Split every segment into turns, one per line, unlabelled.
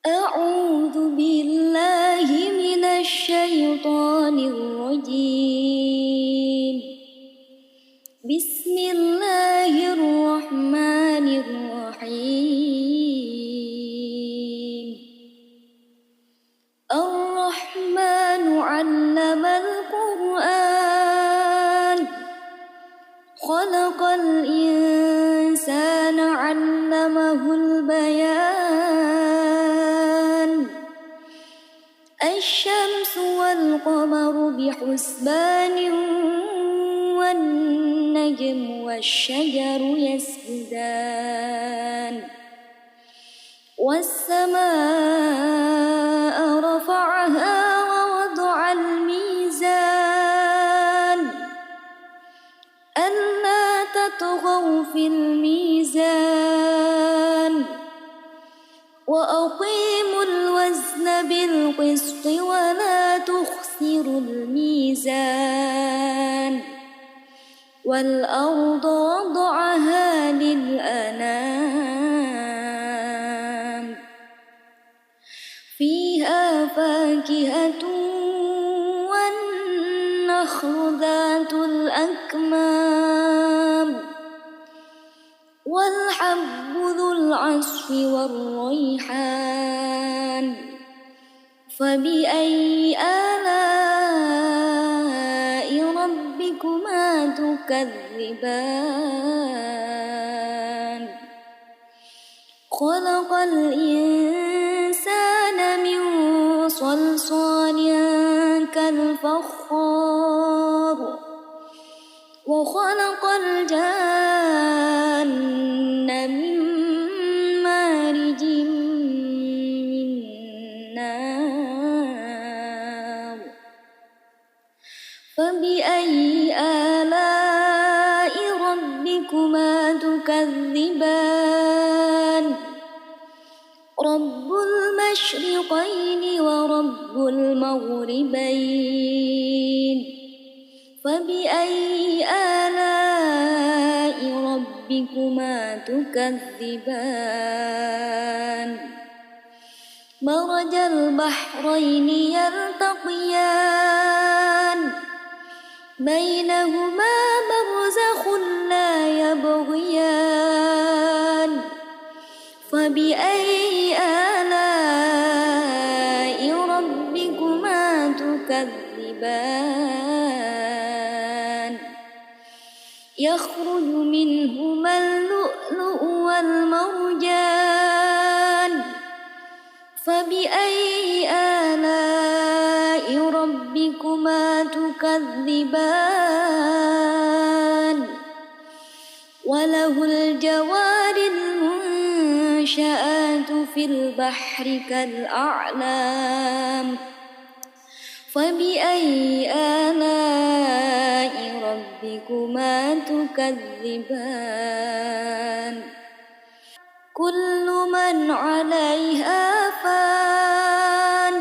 أعوذ بالله من الشيطان الرجيم. بسم الله الرحمن الرحيم. الرحمن علم القرآن، خلق الإنسان علمه البيان. الشمس والقمر بحسبان، والنجم والشجر يسجدان. والسماء رفعها ووضع الميزان، ألا تطغوا في الميزان. وأقيموا الوزن بالقسط ولا تخسروا الميزان. والأرض وضعها للأنام، فيها فاكهة والنخل ذات الأكمام، والحب ذو العصف والريحان. فبأي آلاء ربكما تكذبان؟ خلق الإنسان من صلصال كالفخار، وخلق الجان من مارج من نار. فبأي آلاء ربكما تكذبان؟ رب المشرقين ورب المغربين. فبأي آلاء ربكما تكذبان؟ مرج البحرين يلتقيان، بينهما برزخ لا يبغيان. فبأي آلاء ربكما تكذبان؟ يخرج منهما اللؤلؤ والمرجان. فبأي آلاء ربكما تكذبان؟ وله الجوار المنشآت في البحر كالأعلام. فبأي آلاء ربكما تكذبان؟ كل من عليها فان،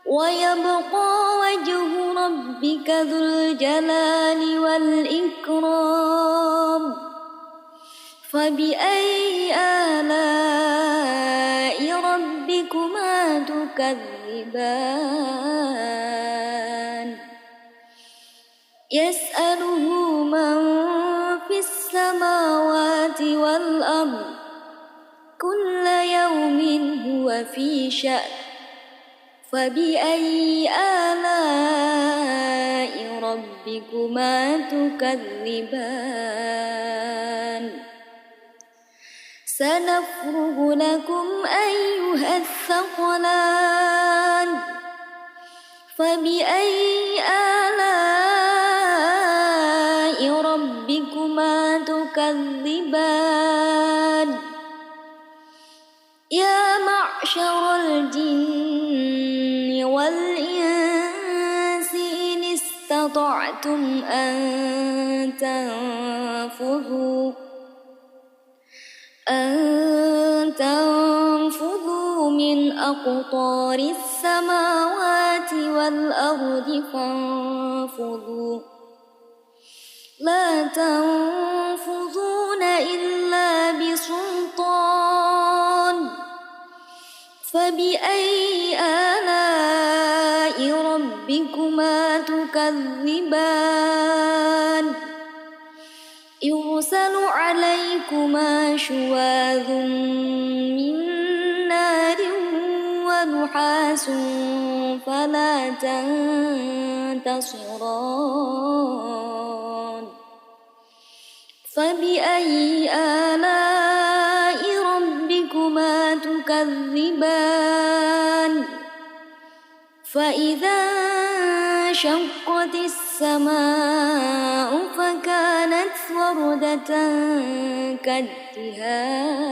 ويبقى وجه ربك ذو الجلال والإكرام. فبأي آلاء ربكما تكذبان؟ يسأله من في السماوات والأرض، كل يوم هو في شأن. فبأي آلاء ربكما تكذبان؟ سنفرغ لكم أيها الثقلان. فبأي آلاء ربكما تكذبان؟ يا معشر الجن والإنس إن استطعتم أن تنفذوا من أقطار السماوات والأرض فانفذوا، لا تنفذون إلا بسلطان. فبأي آلاء ربكما تكذبان يرسل عليكما شواظ من نار ونحاس فلا تنتصران فبأي آلاء ربكما تكذبان فإذا انشقت السماء فكانت وردة كالدهان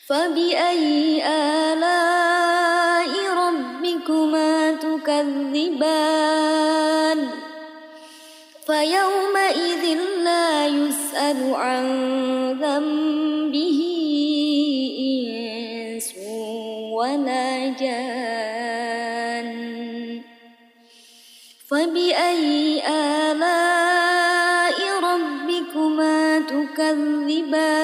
فبأي آلاء ربكما تكذبان فيومئذ لا يسأل عن ذنبه إنس ولا جان فبأي آلاء ربكما تكذبان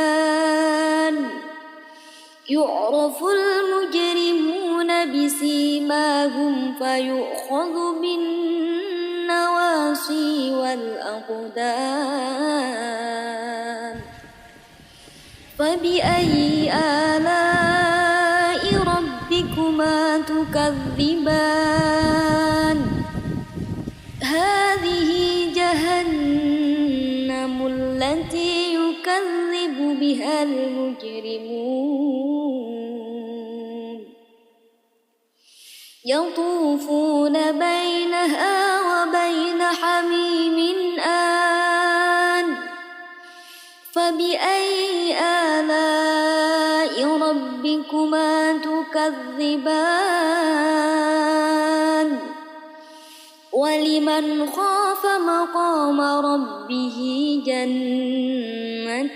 يعرف المجرمون بسيماهم فيؤخذ بالنواصي والأقدام فبأي آلاء ربكما تكذبان هذه جهنم التي يكذب بها المجرمون يطوفون بينها وبين حميم آن فبأي آلاء ربكما تكذبان ولمن خاف مقام ربه جنتان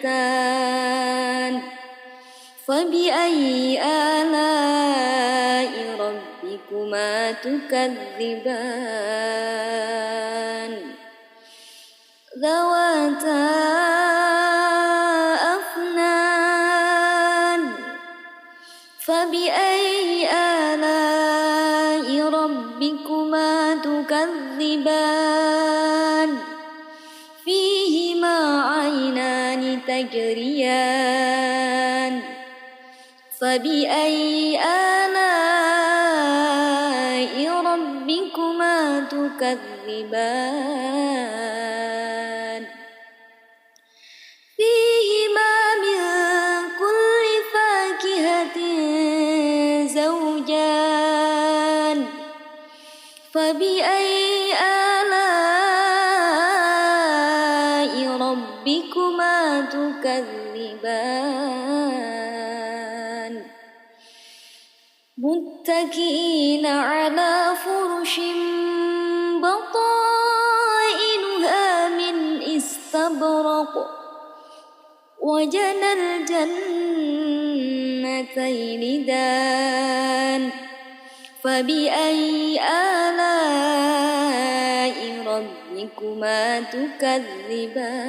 فبأي آلاء ربكما تكذبان ذواتا أفنان فبأي آلاء ربكما تكذبان فيهما عينان تجريان فبأي آلاء ربكما تكذبان فيهما من كل فاكهة زوجان فبأي آلاء ربكما تكذبان متكئين على فرش بطائنها من استبرق وجنى الجنتين دان فبأي آلاء ربكما تكذبان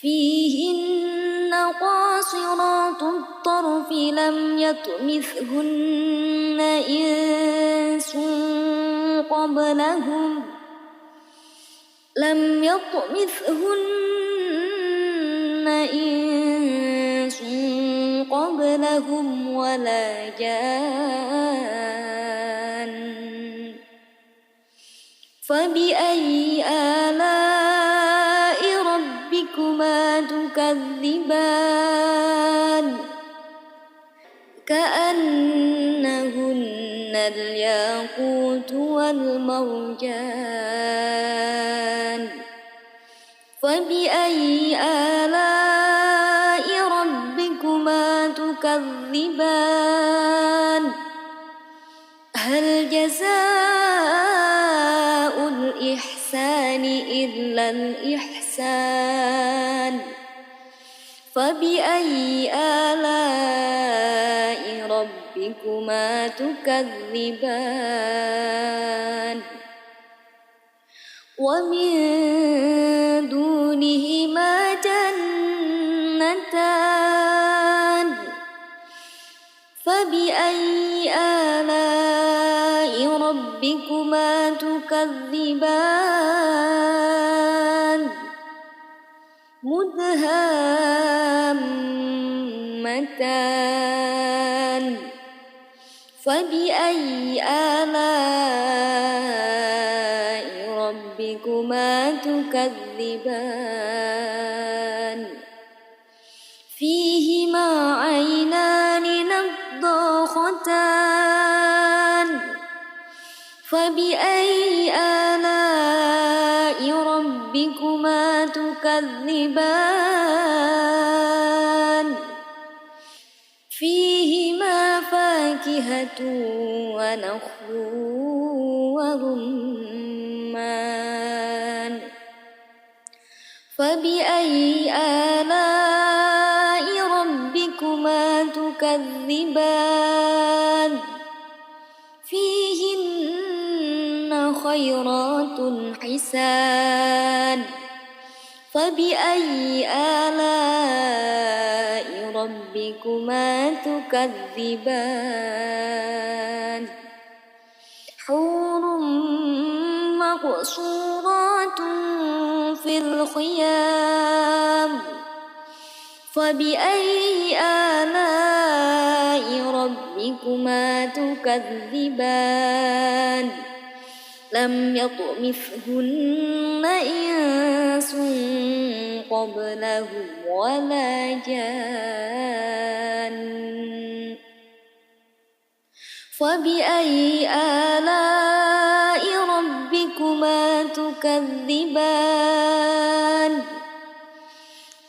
فيهن قاصرات الطرف لم يطمثهن إنس قبلهم ولا جان فبأي آلاء ربكما تكذبان كأنهن الياقوت والمرجان فبأي آلاء ربكما تكذبان هل جزاء الإحسان إلا الإحسان فبأي آلاء ربكما تكذبان ومن دونهما جنتان فبأي آلاء ربكما تكذبان مدهامتان فبأي آلاء ربكما تكذبان فيهما عينان نضاختان فبأي آلاء ربكما تكذبان فيهما فاكهة ونخل ورمان فبأي آلاء ربكما تكذبان فيهن خيرات حسان فبأي آلاء ربكما تكذبان حور مقصورات في الخيام فبأي آلاء ربكما تكذبان لم يطمثهن إنس قبلهم ولا جان فبأي آلاء ربكما تكذبان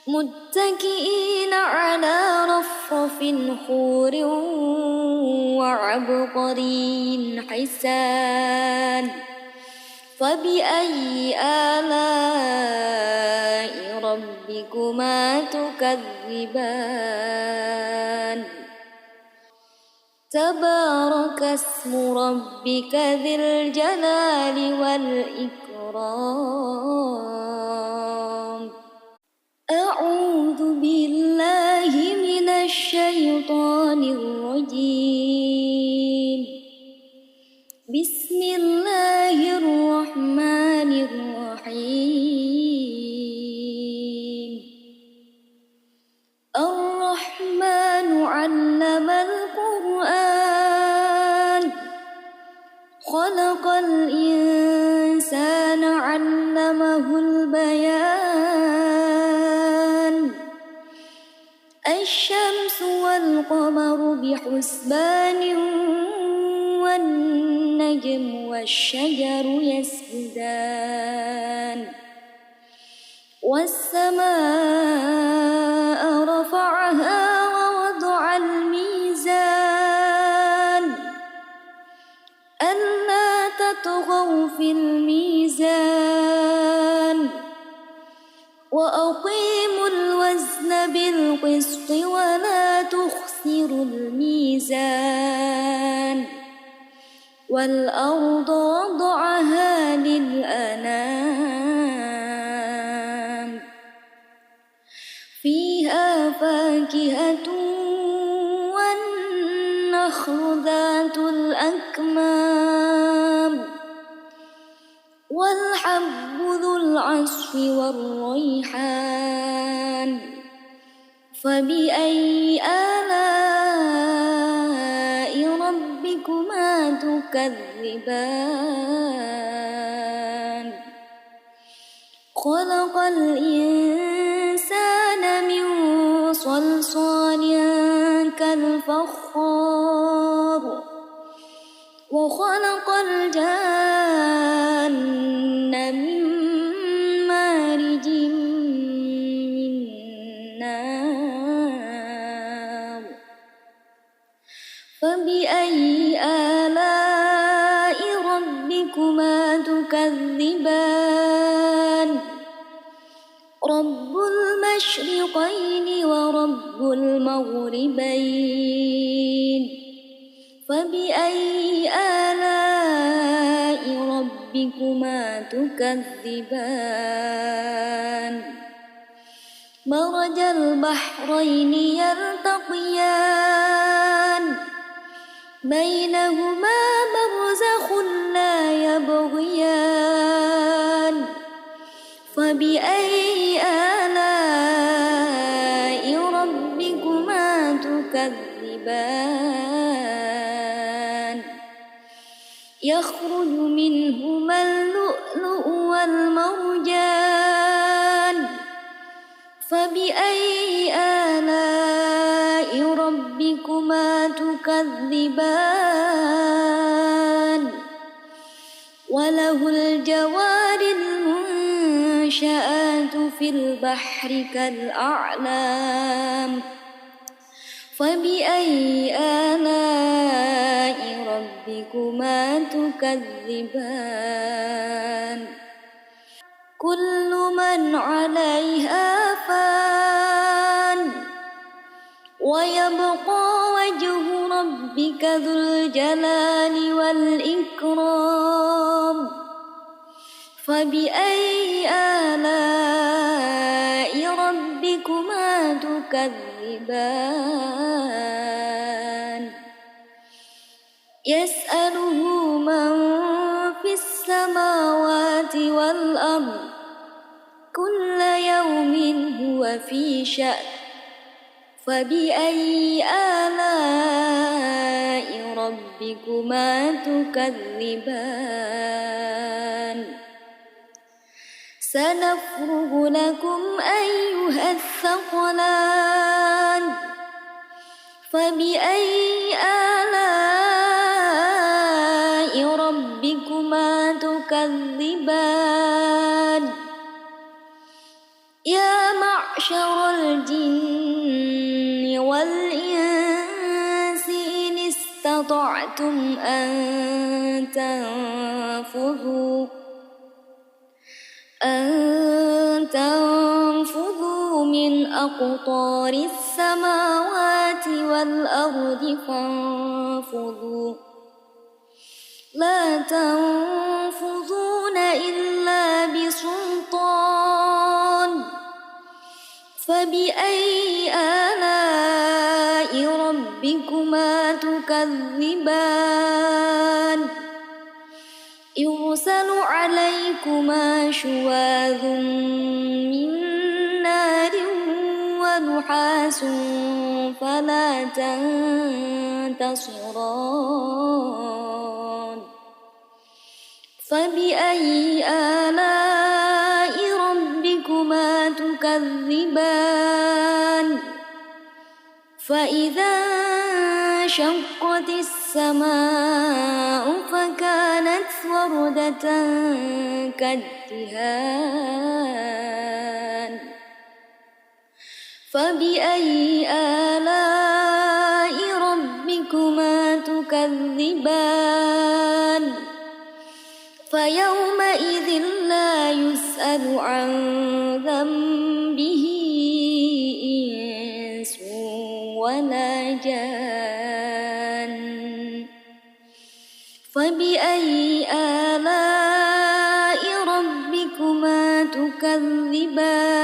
متكئين على رفرف خور وعبقري حسان فبأي آلاء ربكما تكذبان تبارك اسم ربك ذي الجلال والإكرام أعوذ بالله من الشيطان الرجيم بسم الله الرحمن الرحيم الرحمن علم القرآن خلق الإنسان علمه البيان الشمس والقمر بحسبان والنجم والشجر يسجدان والسماء رفعها ووضع الميزان ألا تطغوا في الميزان وأقيموا الوزن بالقسط ولا تخسروا الميزان والأرض وضعها للأنام فيها فاكهة والنخل ذات الأكمام والحب ذو العصف والريحان فبأي آلاء ربكما تكذبان خلق الإنسان من صلصال كالفخار وخلق الجان من مارج من نار فبأي آلاء ربكما تكذبان رب المشرقين ورب المغربين فبأي آلاء ربكما تكذبان مرج البحرين يلتقيان بينهما برزخ لا يبغيان فبأي آلاء ربكما تكذبان يخرج منهما اللؤلؤ والمرجان فبأي آلاء ربكما تكذبان وله الجوار المنشآت في البحر كالأعلام فبأي آلاء ربكما تكذبان كل من عليها فان ويبقى وجه ربك ذو الجلال والإكرام فبأي آلاء ربكما تكذبان يسأله من في السماوات والأرض كل يوم هو في شأن فبأي آلاء ربكما تكذبان سنفرغ لكم أيها الثقلان فبأي آلاء ربكما تكذبان يا معشر الجن والإنس إن استطعتم أن تنفذوا من أقطار السماوات والأرض فانفذوا لا تنفذون إلا بسلطان فبأي آلاء ربكما تكذبان يرسل عليكما شواظ من نار ونحاس فلا تنتصران فبأي آلاء ربكما تكذبان فإذا انشقت السماء فكانت وردة كالدهان فبأي آلاء ربكما تكذبان فيومئذ لا يسأل عن ذنبه إنس ولا جان فبأي آلاء ربكما تكذبان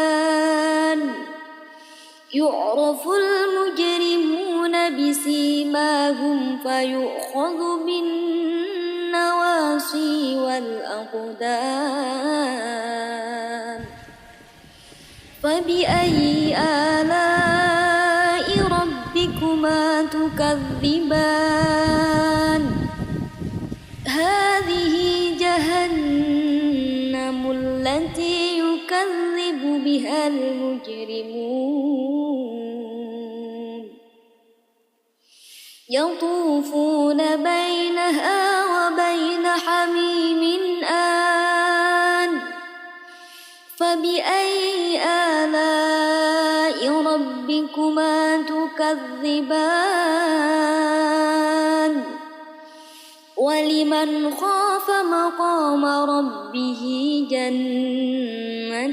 يعرف المجرمون بسيماهم فيؤخذ بالنواصي والأقدام فبأي آلاء ربكما تكذبان هذه جهنم التي يكذب بها المجرمون يطوفون بينها وبين حميم آن فبأي آلاء ربكما تكذبان ولمن خاف مقام ربه جنتان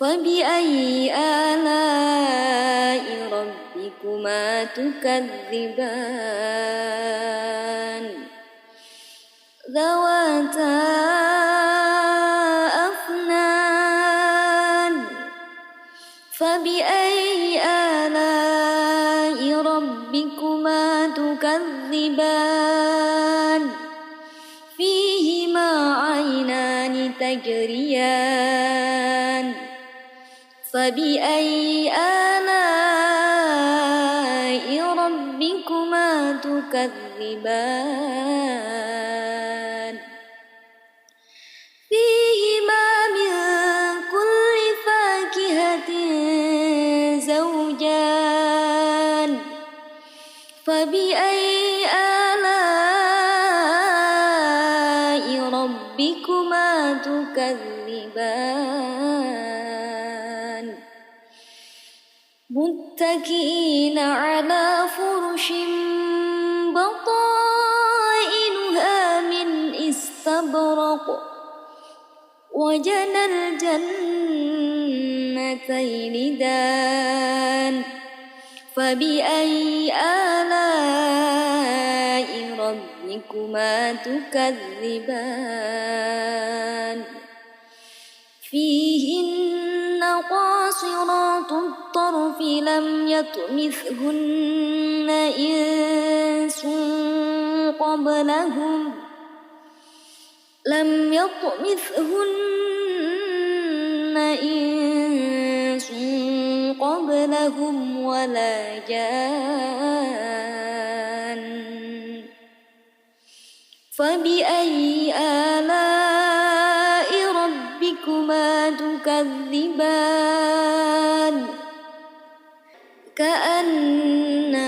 فبأي آلاء ربكما تكذبان ذواتا أفنان فبأي آلاء ربكما تكذبان فيهما عينان تجريان فبأي آلاء ربكما تكذبان فيهما من كل فاكهة زوجان فبأي آلاء ربكما تكذبان متكئين على فرش بطائنها من استبرق وجنى الجنتين دان فبأي آلاء ربكما تكذبان فيهن قاصرات الطرف لم يطمثهن إنس قبلهم ولا جان فبأي آلاء ربكما تكذبان كأنهن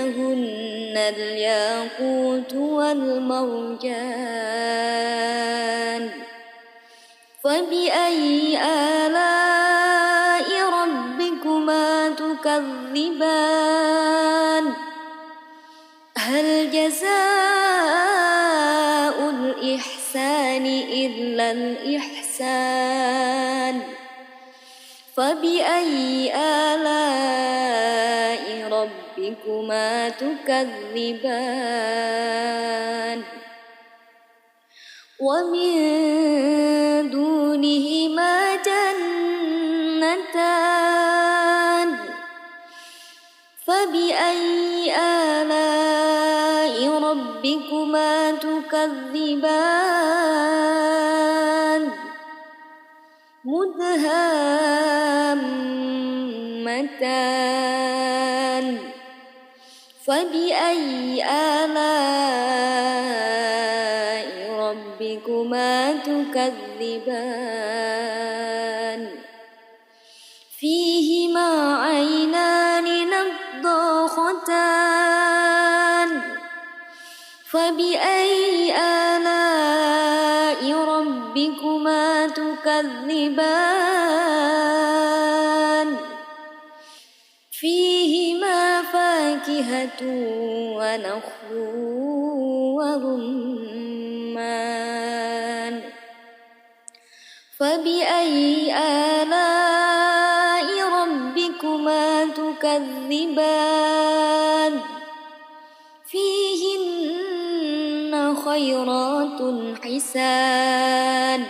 الياقوت والمرجان فبأي آلاء ربكما تكذبان هل جزاء الإحسان إلا الإحسان فبأي آلاء ربكما تكذبان ومن دونهما جنتان فبأي آلاء ربكما تكذبان مدهامتان فبأي آلاء ربكما تكذبان فيهما عينان نضاختان فبأي آلاء ربكما تكذبان فيهما فاكهة ونخل ورمان فبأي آلاء ربكما تكذبان فيهن خيرات حسان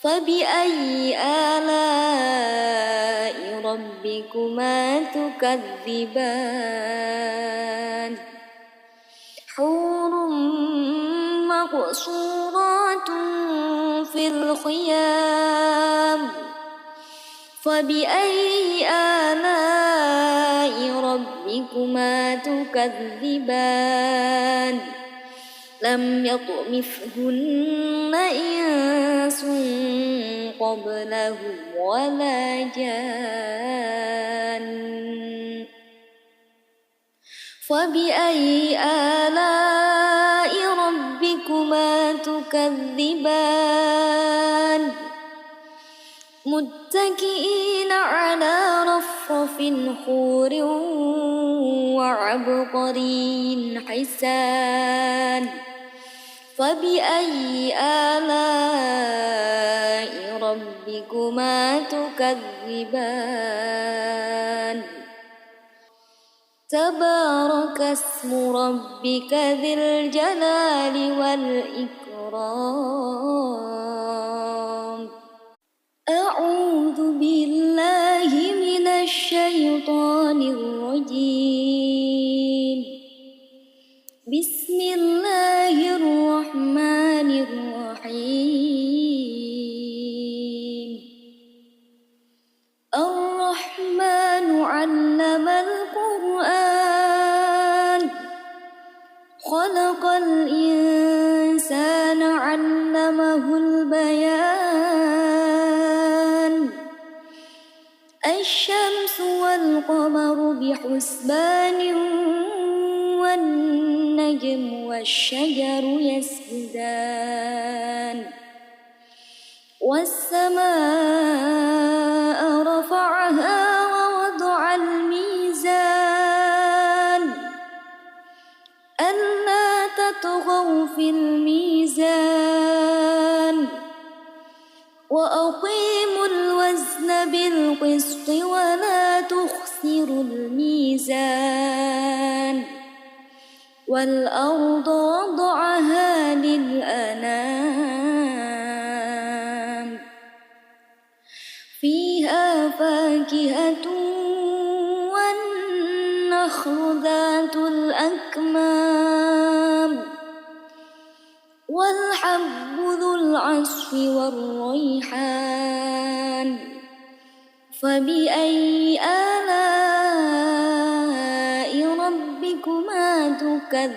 فبأي آلاء ربكما تكذبان حور مقصورات في الخيام فبأي آلاء ربكما تكذبان لم يطمثهن إنس قبلهم ولا جان فبأي آلاء ربكما تكذبان متكئين على رفرف خور وعبقري حسان فبأي آلاء ربكما تكذبان تبارك اسم ربك ذي الجلال والإكرام أعوذ بالله من الشيطان الرجيم بسم الشمس والقمر بحسبان والنجم والشجر يسجدان والسماء رفعها ووضع الميزان ألا تطغوا في الميزان وأقيموا الوزن بالقسط ولا تخسروا الميزان والأرض وضعها للأنام فيها فاكهة والنخل ذات الأكمام والحب ذو العصف والريحان فبأي آلاء ربكما تكذبان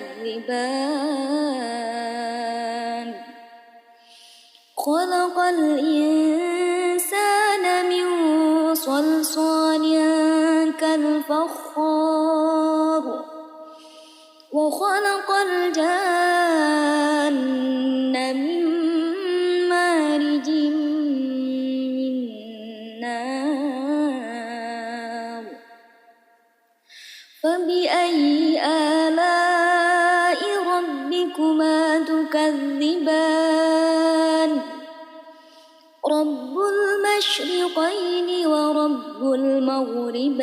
خلق الإنسان من صلصال كالفخار وخلق الجان من مارج من نار فبأي آلاء ربكما تكذبان رب المشرقين ورب المغربين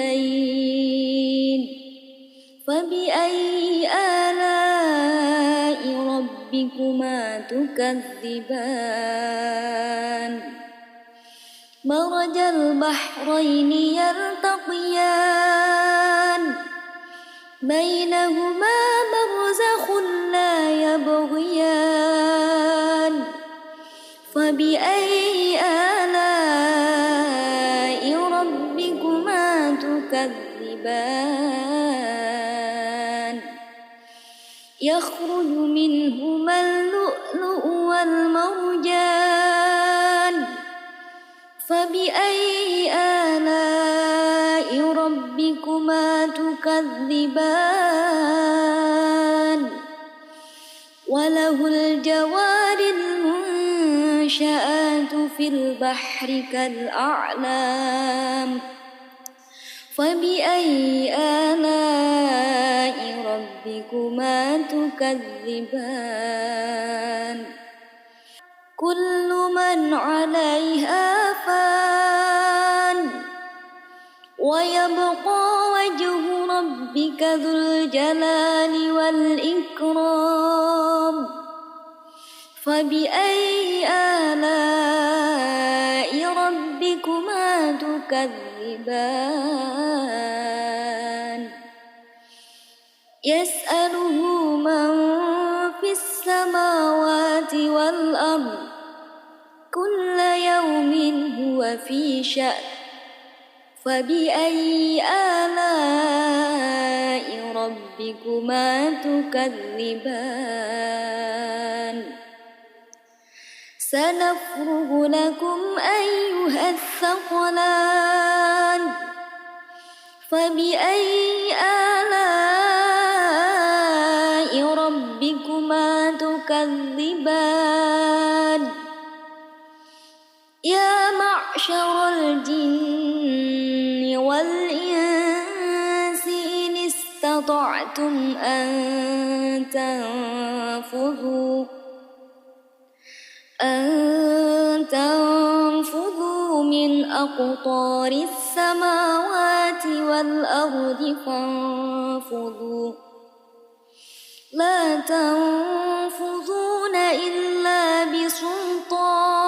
فبأي آلاء ربكما تكذبان مرج البحرين يلتقيان بينهما برزخ لا يبغيان فبأي آلاء ربكما تكذبان يخرج منهما اللؤلؤ والمرجان فبأي آلاء ربكما تكذبان وله الجوار المنشآت في البحر كالأعلام فبأي آلاء ربكما تكذبان كل من عليها فان ويبقى وجه ربك ذو الجلال والإكرام فبأي آلاء ربكما تكذبان يسأله من في السماوات والأرض كل يوم هو في شأن فبأي آلاء ربكما تكذبان سنفرغ لكم أيها الثقلان فبأي آلاء ربكما تكذبان يا معشر الجن والإنس إن استطعتم أن تنفذوا من أقطار السماوات والأرض فانفذوا لا تنفذون إلا بسلطان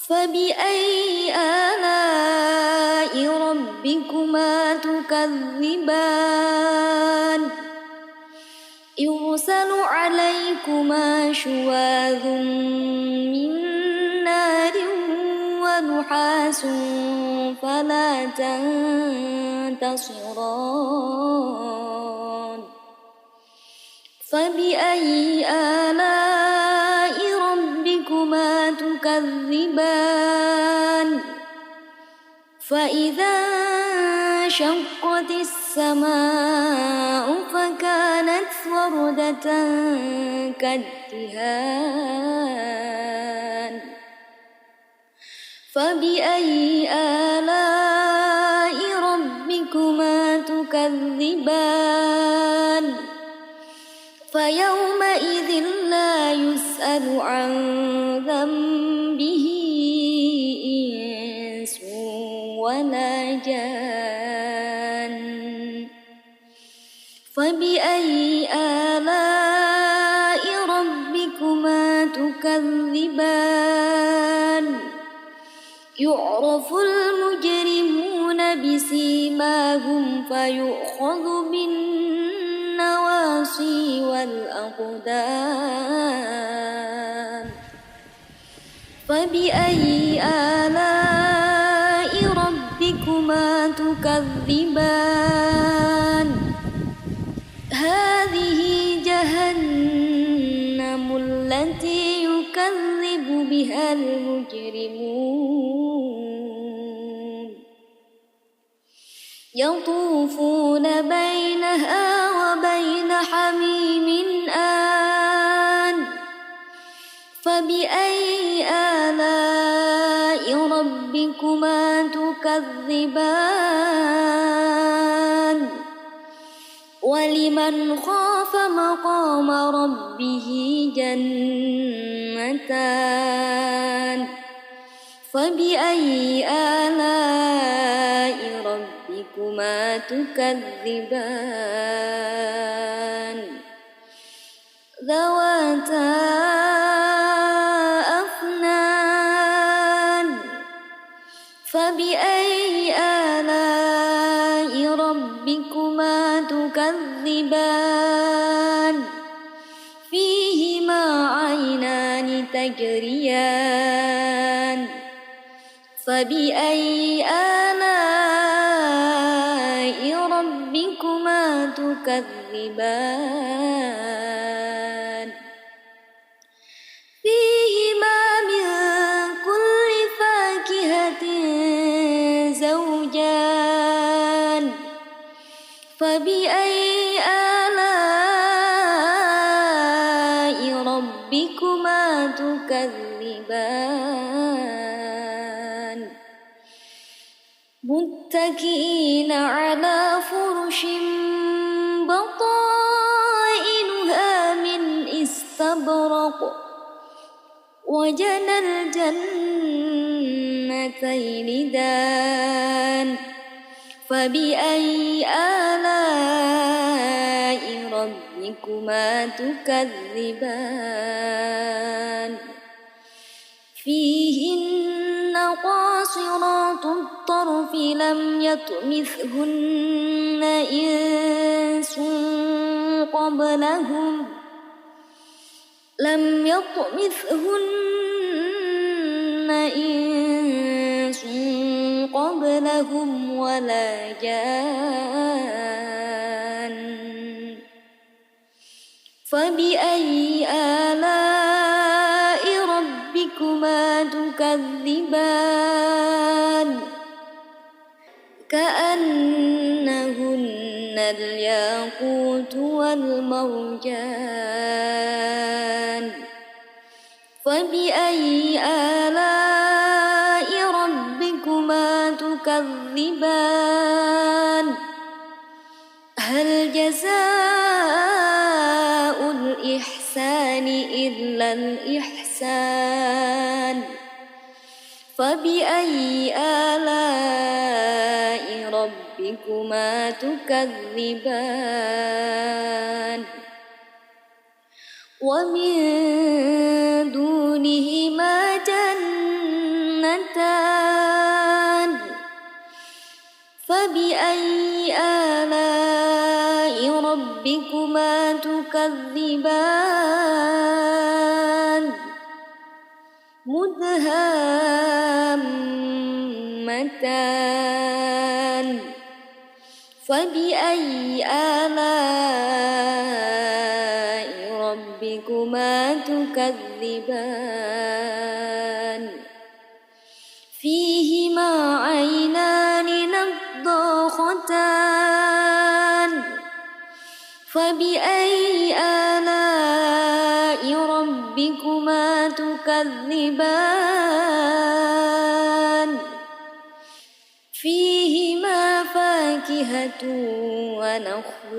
فبأي آلاء ربكما تكذبان يرسل عليكما شواظ من نار ونحاس فلا تنتصران فبأي آلاء ربكما تكذبان فإذا انشقت السماء فكانت وردة كالدهان فبأي آلاء ربكما تكذبان فيومئذ لا يسأل عن ذنبه إنس ولا جان فبأي آلاء ربكما تكذبان يعرف المجرمون بسيماهم فيؤخذ بالنواصي والأقدام فبأي آلاء ربكما تكذبان هذه جهنم التي يكذب بها المجرمون يطوفون بينها وبين حميم آن فبأي آلاء ربكما تكذبان ولمن خاف مقام ربه جنتان فبأي آلاء ربكما تكذبان ذواتا أفنان فبأي آلاء ربكما تكذبان فيهما عينان تجريان فبأي آلاء ربكما تكذبان فيهما من كل فاكهة زوجان فبأي آلاء ربكما تكذبان متكئين على فرش بطائنها من استبرق وجنى الجنتين دان فبأي آلاء ربكما تكذبان فيهن قاصرات الطرف لم يطمثهن إنس قبلهم ولا جان فبأي آلاء ربكما تكذبان كأنهن الياقوت والمرجان فبأي آلاء ربكما تكذبان هل جزاء الإحسان إلا الإحسان فبأي آلاء ربكما تكذبان ومن دونهما جنتان فبأي آلاء ربكما تكذبان مدهامتان فبأي آلاء ربكما تكذبان فيهما عينان تكذبان فيهما فاكهة ونخل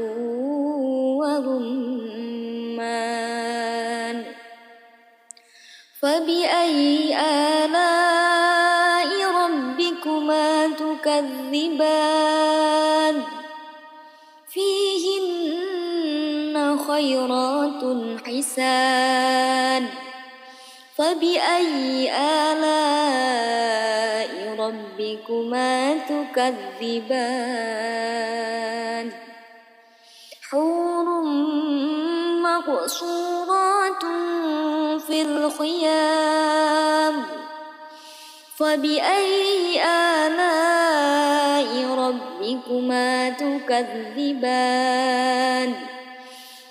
ورمان فبأي آلاء ربكما تكذبان فيهن خيرات حسان فبأي آلاء ربكما تكذبان حور مقصورات في الخيام فبأي آلاء ربكما تكذبان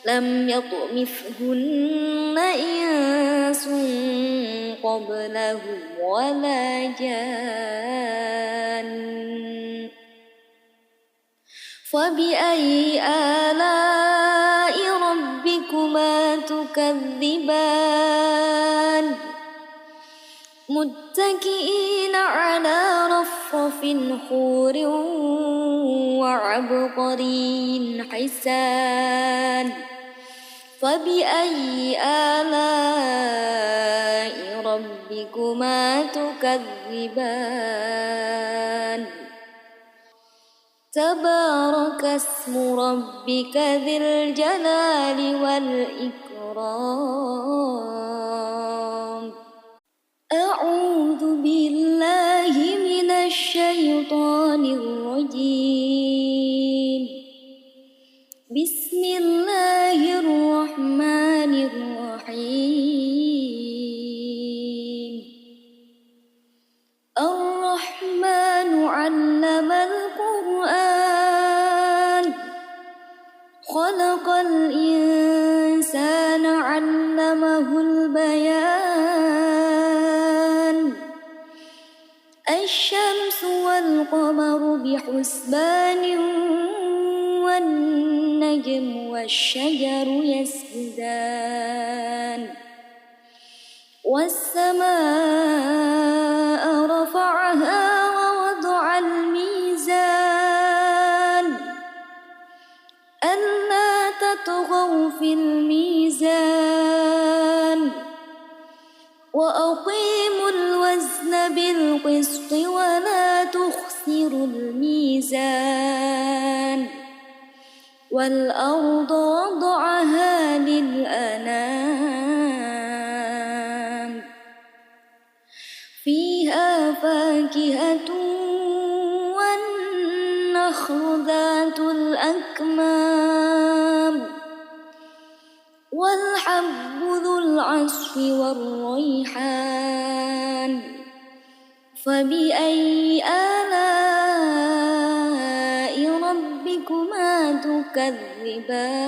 لم يطمثهن إنس قبلهم ولا جان فبأي آلاء ربكما تكذبان متكئين على رفرف خور وعبقري حسان فبأي آلاء ربكما تكذبان تبارك اسم ربك ذي الجلال والإكرام أعوذ بالله من الشيطان الرجيم بسم الله الرحمن الرحيم الرحمن علم القرآن خلق الإنسان علمه البيان الشمس والقمر بحسبان والنجم والشجر يسجدان والسماء رفعها ووضع الميزان ألا تطغوا في الميزان وأقيموا الوزن بالقسط ولا تخسروا الميزان والأرض وضعها للأنام فيها فاكهة والنخل ذات الأكمام والحب ذو العصف والريحان فبأي آلاء ربكما تكذبان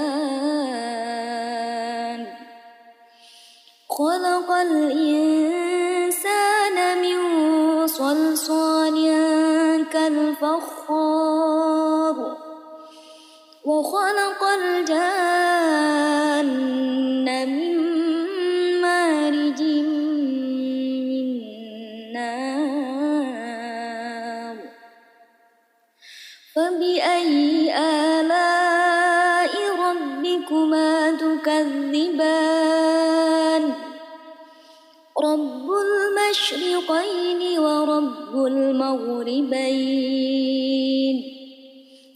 خلق الإنسان من صلصال كالفخار وخلق الجان من مارج من نار فبأي آلاء ربكما تكذبان رب المشرقين ورب المغربين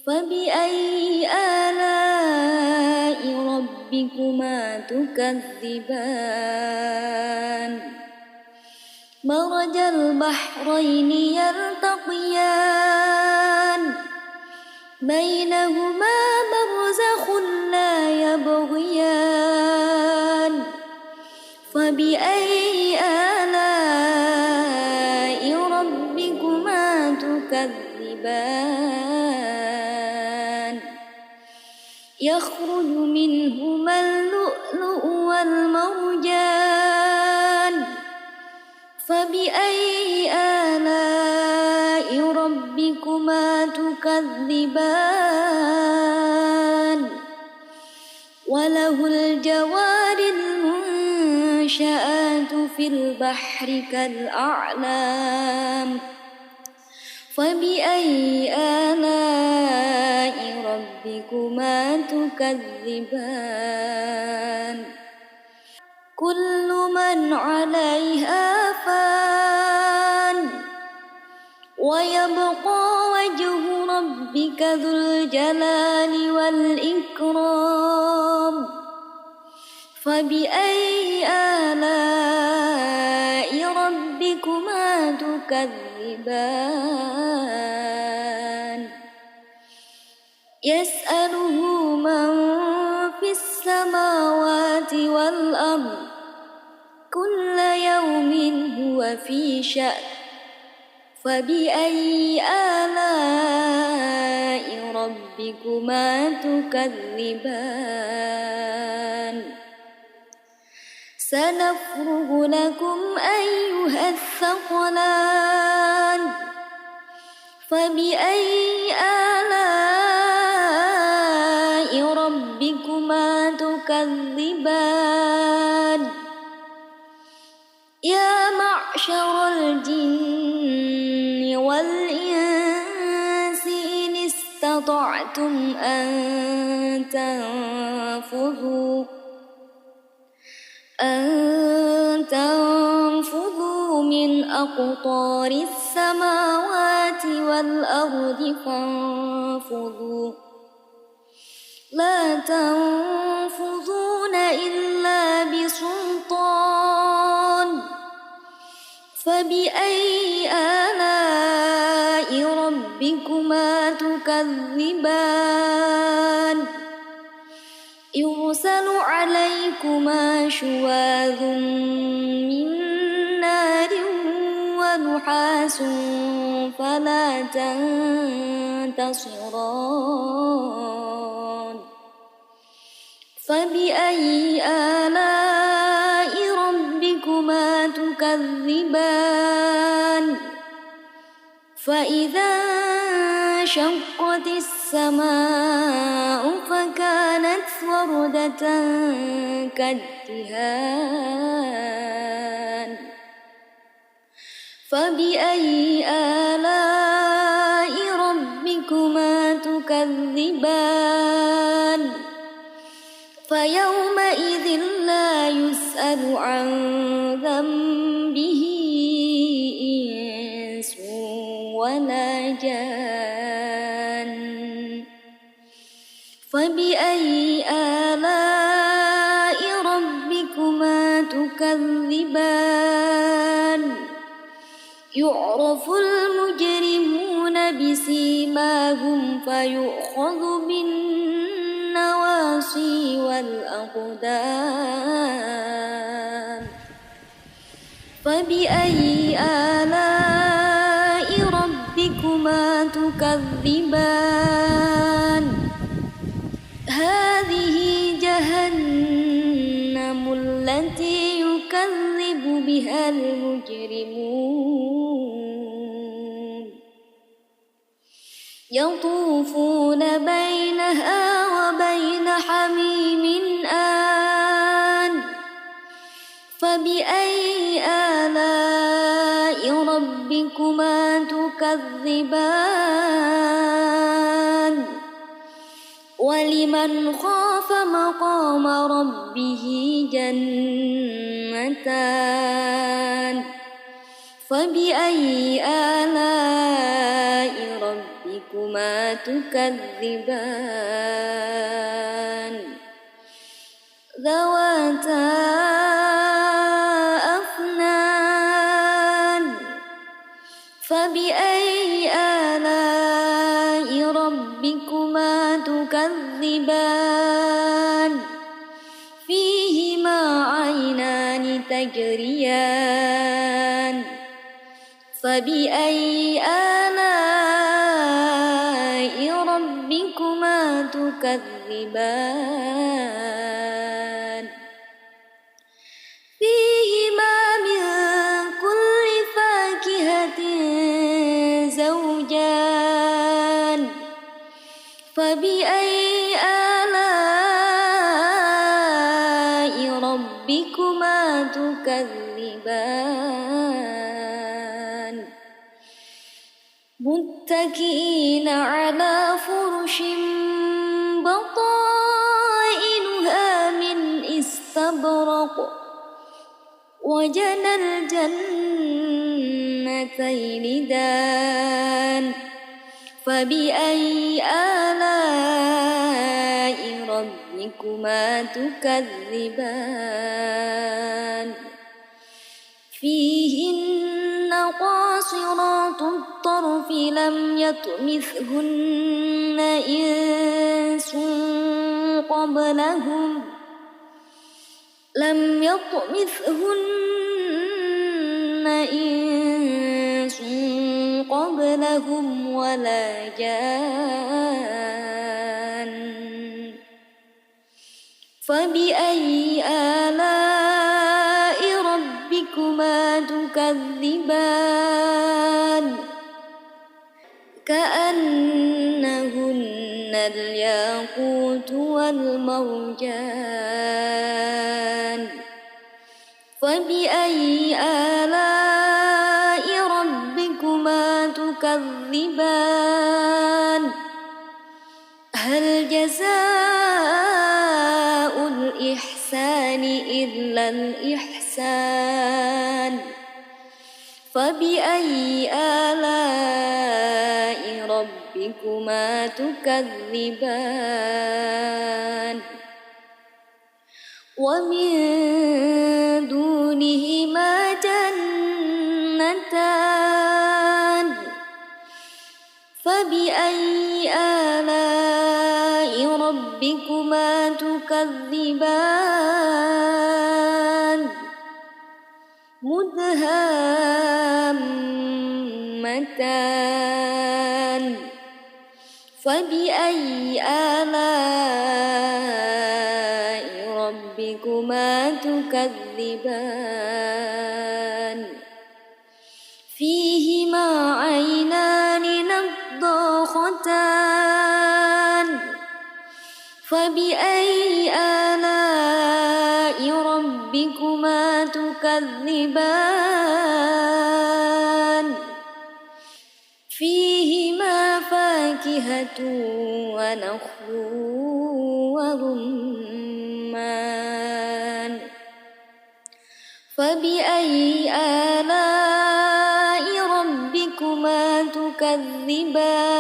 فبأي آلاء ربكما تكذبان مرج البحرين يلتقيان بينهما برزخ لا يبغيان فبأي آلاء ربكما تكذبان يخرج منهما اللؤلؤ والمرجان فبأي آلاء ربكما تكذبان وله الجوار المنشآت في البحر كالأعلام فبأي آلاء ربكما تكذبان كل من عليها فان ويبقى وجه ربك ذو الجلال والإكرام فبأي آلاء ربكما تكذبان يسأله من في السماوات والأرض كل يوم هو في شأن فبأي آلاء ربكما تكذبان سنفرغ لكم أيها الثقلان فبأي آلاء ربكما تكذبان يا معشر الجن والإنس إن استطعتم أن تنفذوا من أقطار السماوات والأرض فانفذوا لا تنفذون إلا بسلطان فبأي آلاء ربكما تكذبان يرسل عليكما شواظ من نار ونحاس فلا تنتصران فبأي آلاء ربكما تكذبان فإذا انشقت السماء فكانت وردة كالدهان فبأي آلاء ربكما تكذبان فيومئذ لا يسأل عن ذنبه إنس ولا جان فبأي آلاء ربكما تكذبان يعرف المجرمون بسيماهم فيؤخذ بالنواصي والأقدام فبأي آلاء ربكما تكذبان هذه جهنم التي يكذب بها المجرمون يطوفون بينها وبين حميم آن فبأي آلاء ربكما تكذبان ولمن خاف مقام ربه جنتان فبأي آلاء ربكما تكذبان ذواتا أفنان فبأي آلاء ربكما تكذبان فيهما عينان تجريان فبأي آلاء ربكما تكذبان فيهما من كل فاكهة زوجان فبأي آلاء ربكما تكذبان متكئين على فرش بطائنها من استبرق وجنى الجنتين دان فبأي آلاء ربكما تكذبان فيهن قاصرات الطرف لم يطمثهن إنس قبلهم ولا جان فبأي آلاء ربكما تكذبان كأنهن الياقوت والمرجان فبأي آلاء ربكما تكذبان هل جزاء الإحسان إلا الإحسان فبأي آلاء ربكما تكذبان ومن دونهما جنتان فبأي آلاء ربكما تكذبان مدهامتان فبأي آلاء ربكما تكذبان فيهما عينان نضاختان فبأي آلاء ربكما تكذبان فيهما فاكهة ونخل ورمان فبأي آلاء ربكما تكذبان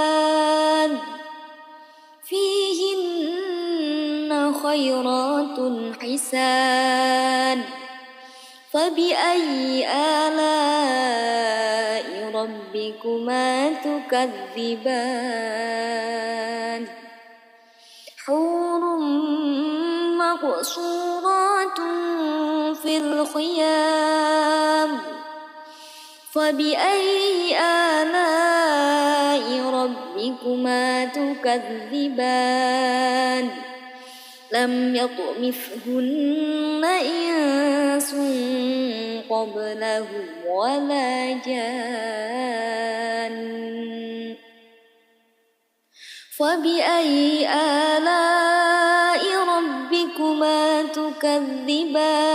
فيهن خيرات حسان فبأي آلاء ربكما تكذبان حور مقصورات في الخيام فبأي آلاء ربكما تكذبان لم يطمثهن إنس قبلهم ولا جان فبأي آلاء ربكما تكذبان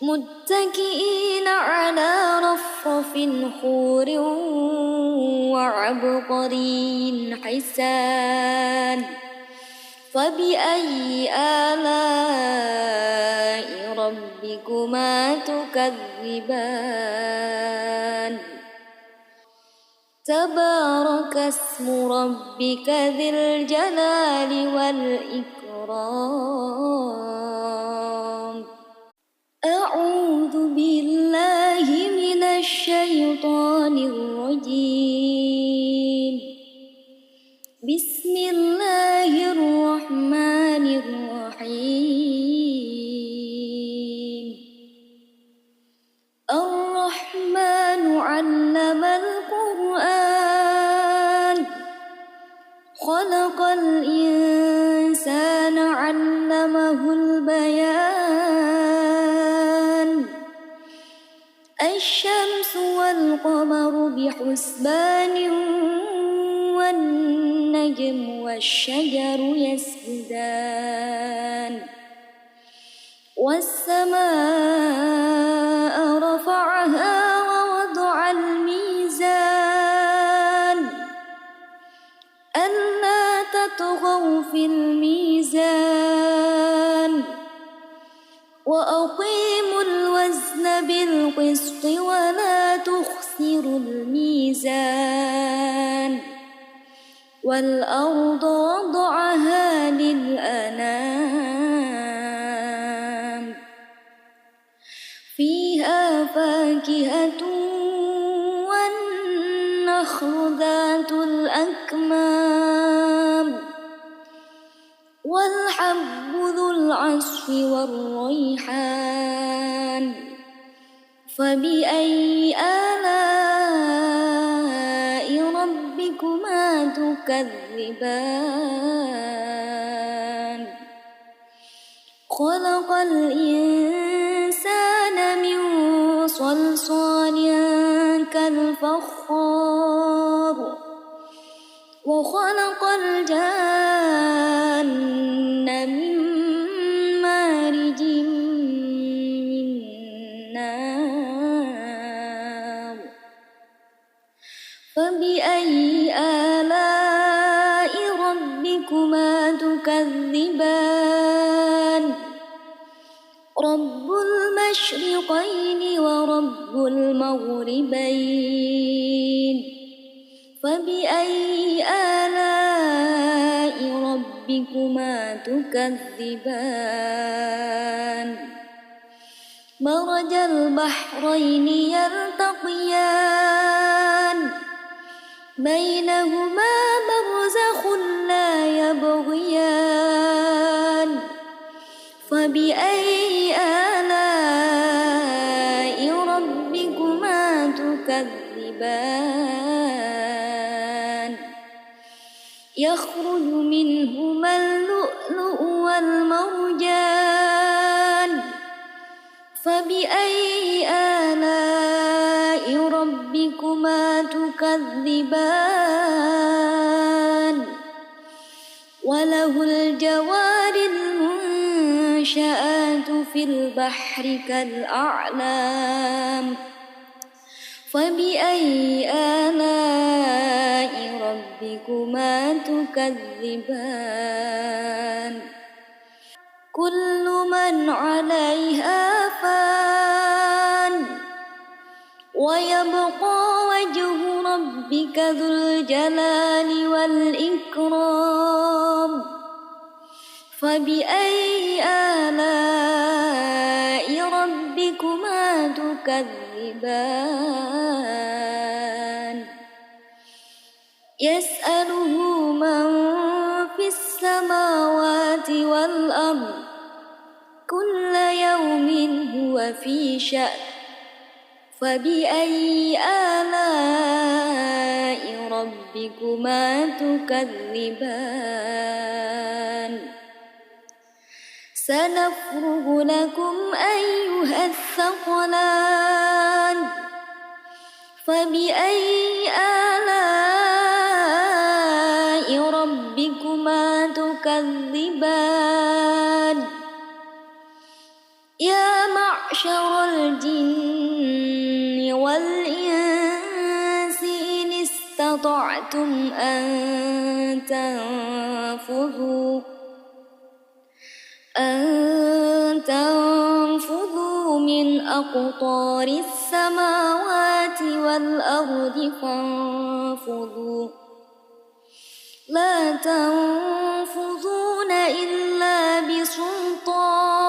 متكئين على رفرف خور وعبقري حسان فبأي آلاء ربكما تكذبان تبارك اسم ربك ذي الجلال والإكرام أعوذ بالله من الشيطان الرجيم بسم الله الرحمن الرحيم الرحمن علم القرآن خلق الإنسان علمه البيان الشمس والقمر بحسبان والنجم والشجر يسجدان والسماء رفعها ووضع الميزان الميزان والأرض وضعها للأنام فيها فاكهة والنخل ذات الأكمام والحب ذو العصف والريحان فبأي آلاء ربكما تكذبان خلق الإنسان من صلصال كالفخار وخلق الجن من مارج من نار فبأي آلاء ربكما تكذبان رب المشرقين ورب المغربين فبأي آلاء ربكما تكذبان مرج البحرين يلتقيان بينهما برزخ لا يبغيان فبأي آلاء ربكما تكذبان يخرج منهما اللؤلؤ والمرجان فبأي آلاء ربكما تكذبان وله الجوار المنشآت في البحر كالأعلام فبأي آلاء ربكما تكذبان كل من عليها فان ويبقى وجه ربك ذو الجلال والإكرام فبأي آلاء ربكما تكذبان يسأله من في السماوات والأرض كل يوم هو في شأن فبأي آلاء ربكما تكذبان سنفرغ لكم أيها الثقلان فبأي آلاء ربكما تكذبان يا معشر الجن والإنس إن استطعتم أن تنفذوا من أقطار السماوات والأرض فانفذوا لا تنفذون إلا بسلطان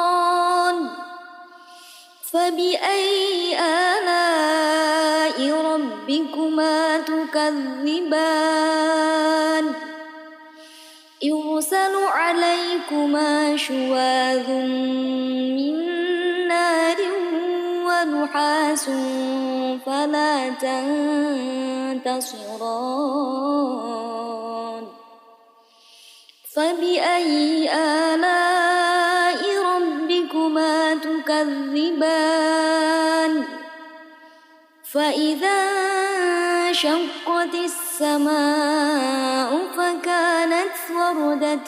فبأي آلاء ربكما تكذبان يرسل عليكما شواظ من نار ونحاس فلا تنتصران فبأي آلاء ربكما تكذبان فإذا انشقت السماء فكانت وردة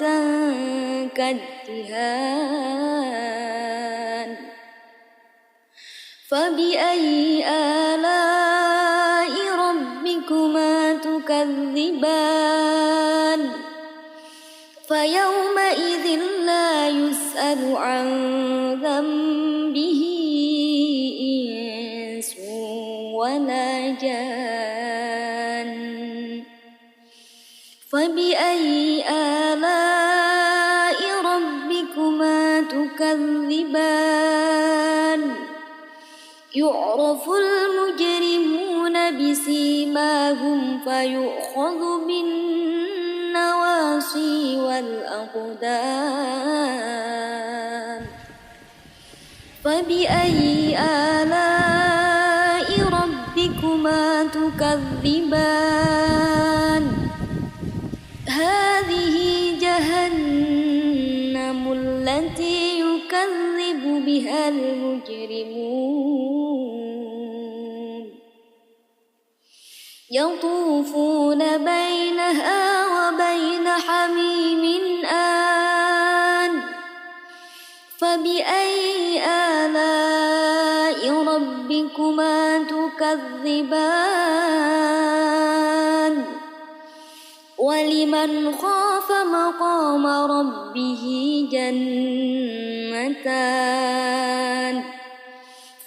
كالدهان فبأي آلاء ربكما تكذبان فيومئذ لا يسأل عن ذنبه إنس ولا جان فبأي آلاء ربكما تكذبان يعرف المجرمون بسيماهم فيؤخذ بالنواصي والأقدام فبأي آلاء ربكما تكذبان هذه جهنم التي يكذب بها المجرمون يطوفون بينها وبين حميم آن فبأي آلاء ربكما تكذبان ولمن خاف مقام ربه جنتان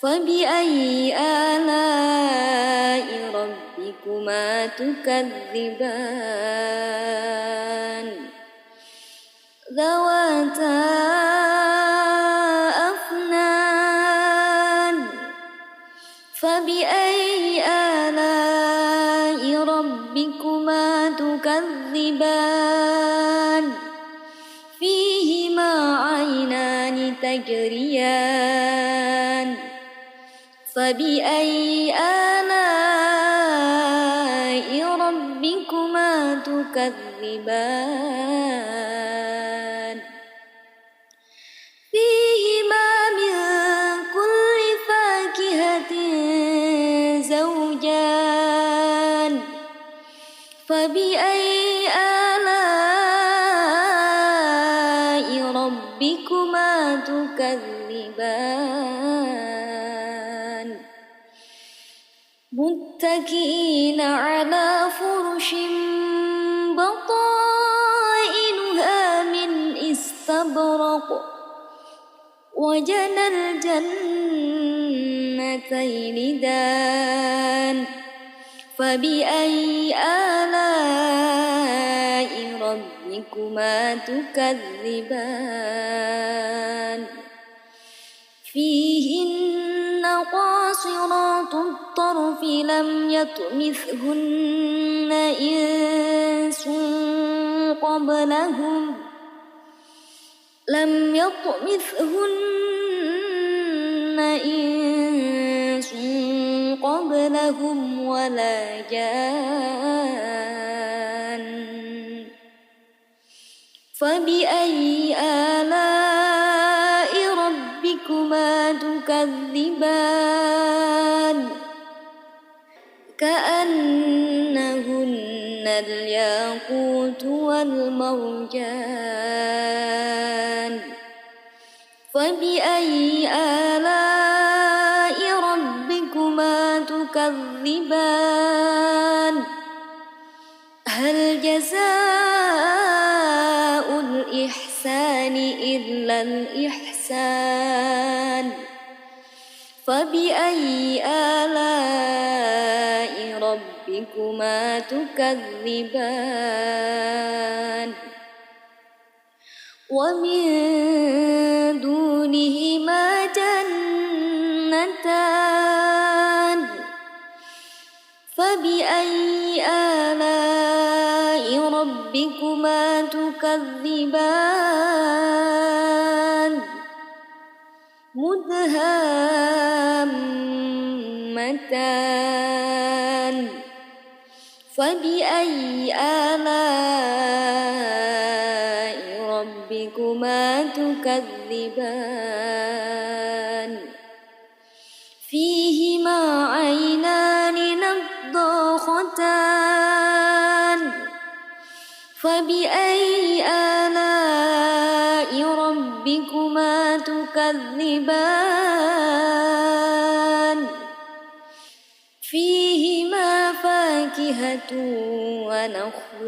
فبأي آلاء ربكما تكذبان ذواتا أفنان فبأي آلاء ربكما تكذبان فيهما عينان تجريان فبأي آلاء ربكما تكذبان فيهما من كل فاكهة زوجان فبأي آلاء ربكما تكذبان متكئين على فرش بطائنها من استبرق وجنى الجنتين دان فبأي آلاء ربكما تكذبان فيهن قاصرات الطرف لم يطمثهن إنس قبلهم ولا جان فبأي آلاء ربكما تكذبان كأنهن الياقوت والمرجان فبأي آلاء ربكما تكذبان هل جزاء الإحسان إلا الإحسان فبأي آلاء ربكما تكذبان ومن دونهما جنتان فبأي آلاء ربكما تكذبان مدهامتان فبأي آلاء ربكما تكذبان فيهما عينان نضاختان فبأي آلاء ربكما تكذبان فيهما فاكهة ونخل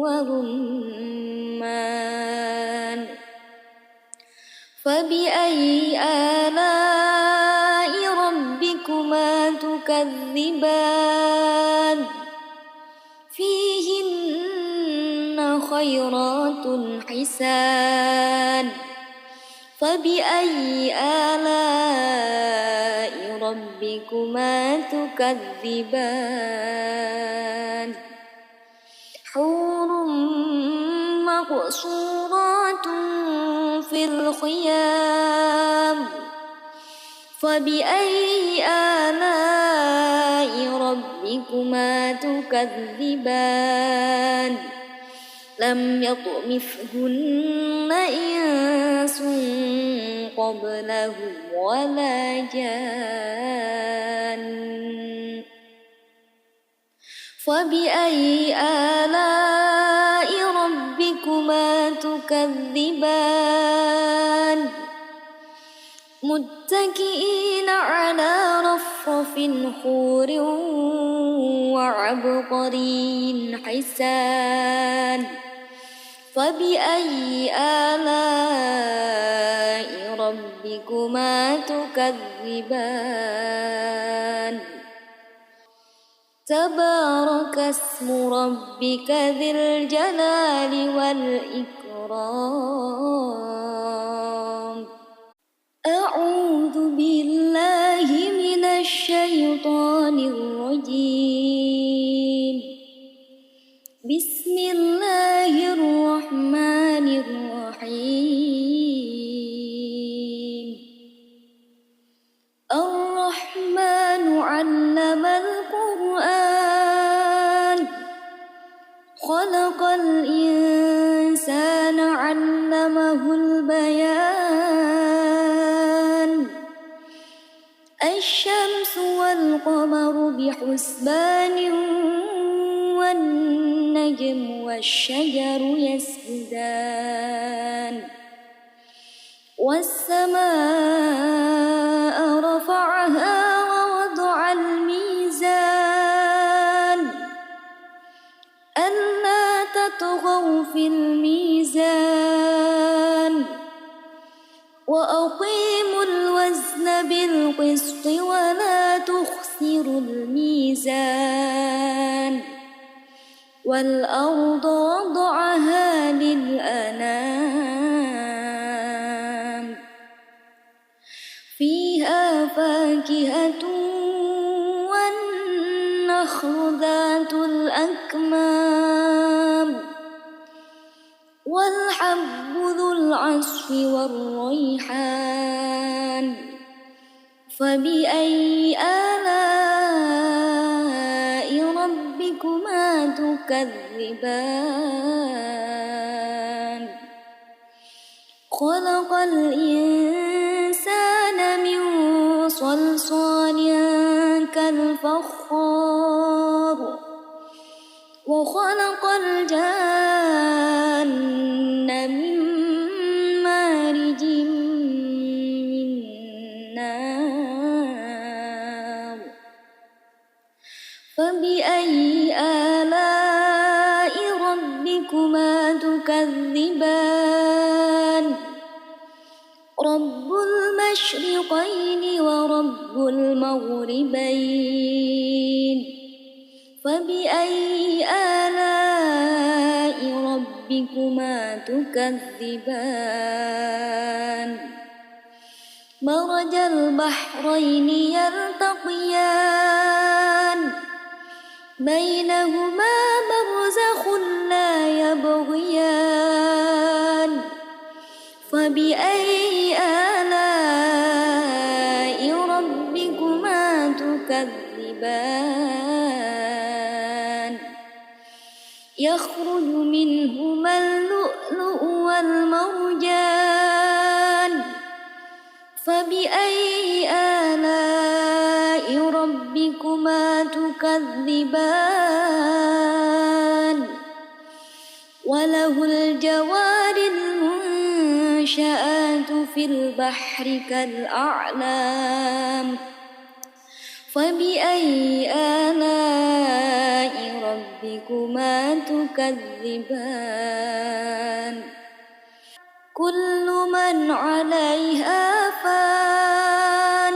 ورمان فبأي آلاء ربكما تكذبان فيهن خيرات حسان فبأي آلاء ربكما تكذبان حور مقصورات في الخيام فبأي آلاء ربكما تكذبان لم يطمثهن إنس قبلهم ولا جان فبأي آلاء ربكما تكذبان متكئين على رفرف خور وعبقري حسان فبأي آلاء ربكما تكذبان تبارك اسم ربك ذي الجلال والإكرام أعوذ بالله من الشيطان الرجيم بسم الله الرحمن الرحيم الرحمن علم القرآن خلق الإنسان علمه البيان الشمس والقمر بحسبان والنجم والشجر يسجدان والسماء رفعها ووضع الميزان ألا تطغوا في الميزان وأقيموا الوزن بالقسط ولا تخسروا الميزان والأرض وضعها للأنام فيها فاكهة والنخل ذات الأكمام والحب ذو العصف والريحان فبأي آلاء ربكما تكذبان خلق الإنسان من صلصال كالفخار وخلق الجان من مارج من نار فبأي آلاء ربكما تكذبان رب المشرقين ورب المغربين فبأي آلاء ربكما تكذبان مرج البحرين يلتقيان بينهما برزخ لا يبغيان فبأي آلاء ربكما تكذبان يخرج منهما اللؤلؤ والمرجان فبأي آلاء ربكما تكذبان وله الجوار المنشآت في البحر كالأعلام فبأي آلاء ربكما تكذبان كل من عليها فان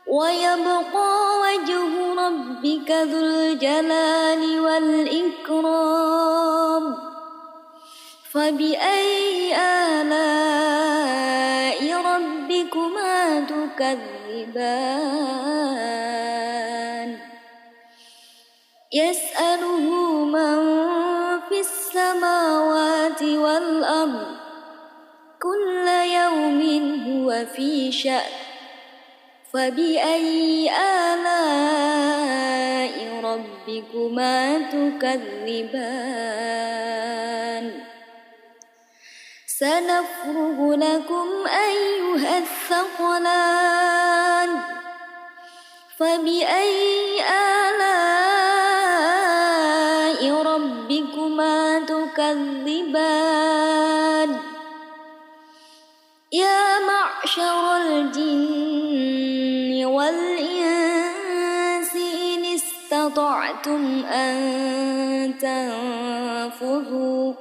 ويبقى وجه ربك ذو الجلال والإكرام فبأي آلاء ربكما تكذبان يسأله من في السماوات والأرض كل يوم هو في شأن فبأي آلاء ربكما تكذبان سنفرغ لكم أيها الثقلان فبأي آلاء ربكما تكذبان يا معشر الجن والإنس إن استطعتم أن تنفذوا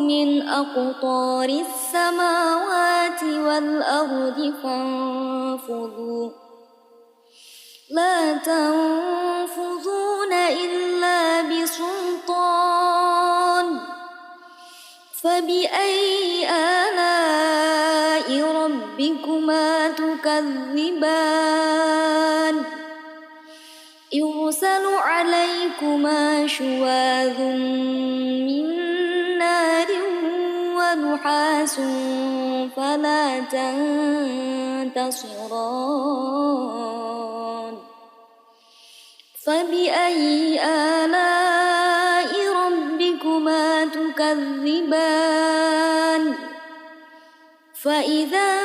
من أقطار السماوات والأرض فانفذوا لا تنفذون إلا بسلطان فبأي آلاء ربكما تكذبان يرسل عليكما شواظ من نار ونحاس فلا تنتصران فبأي آلاء ربكما تكذبان فإذا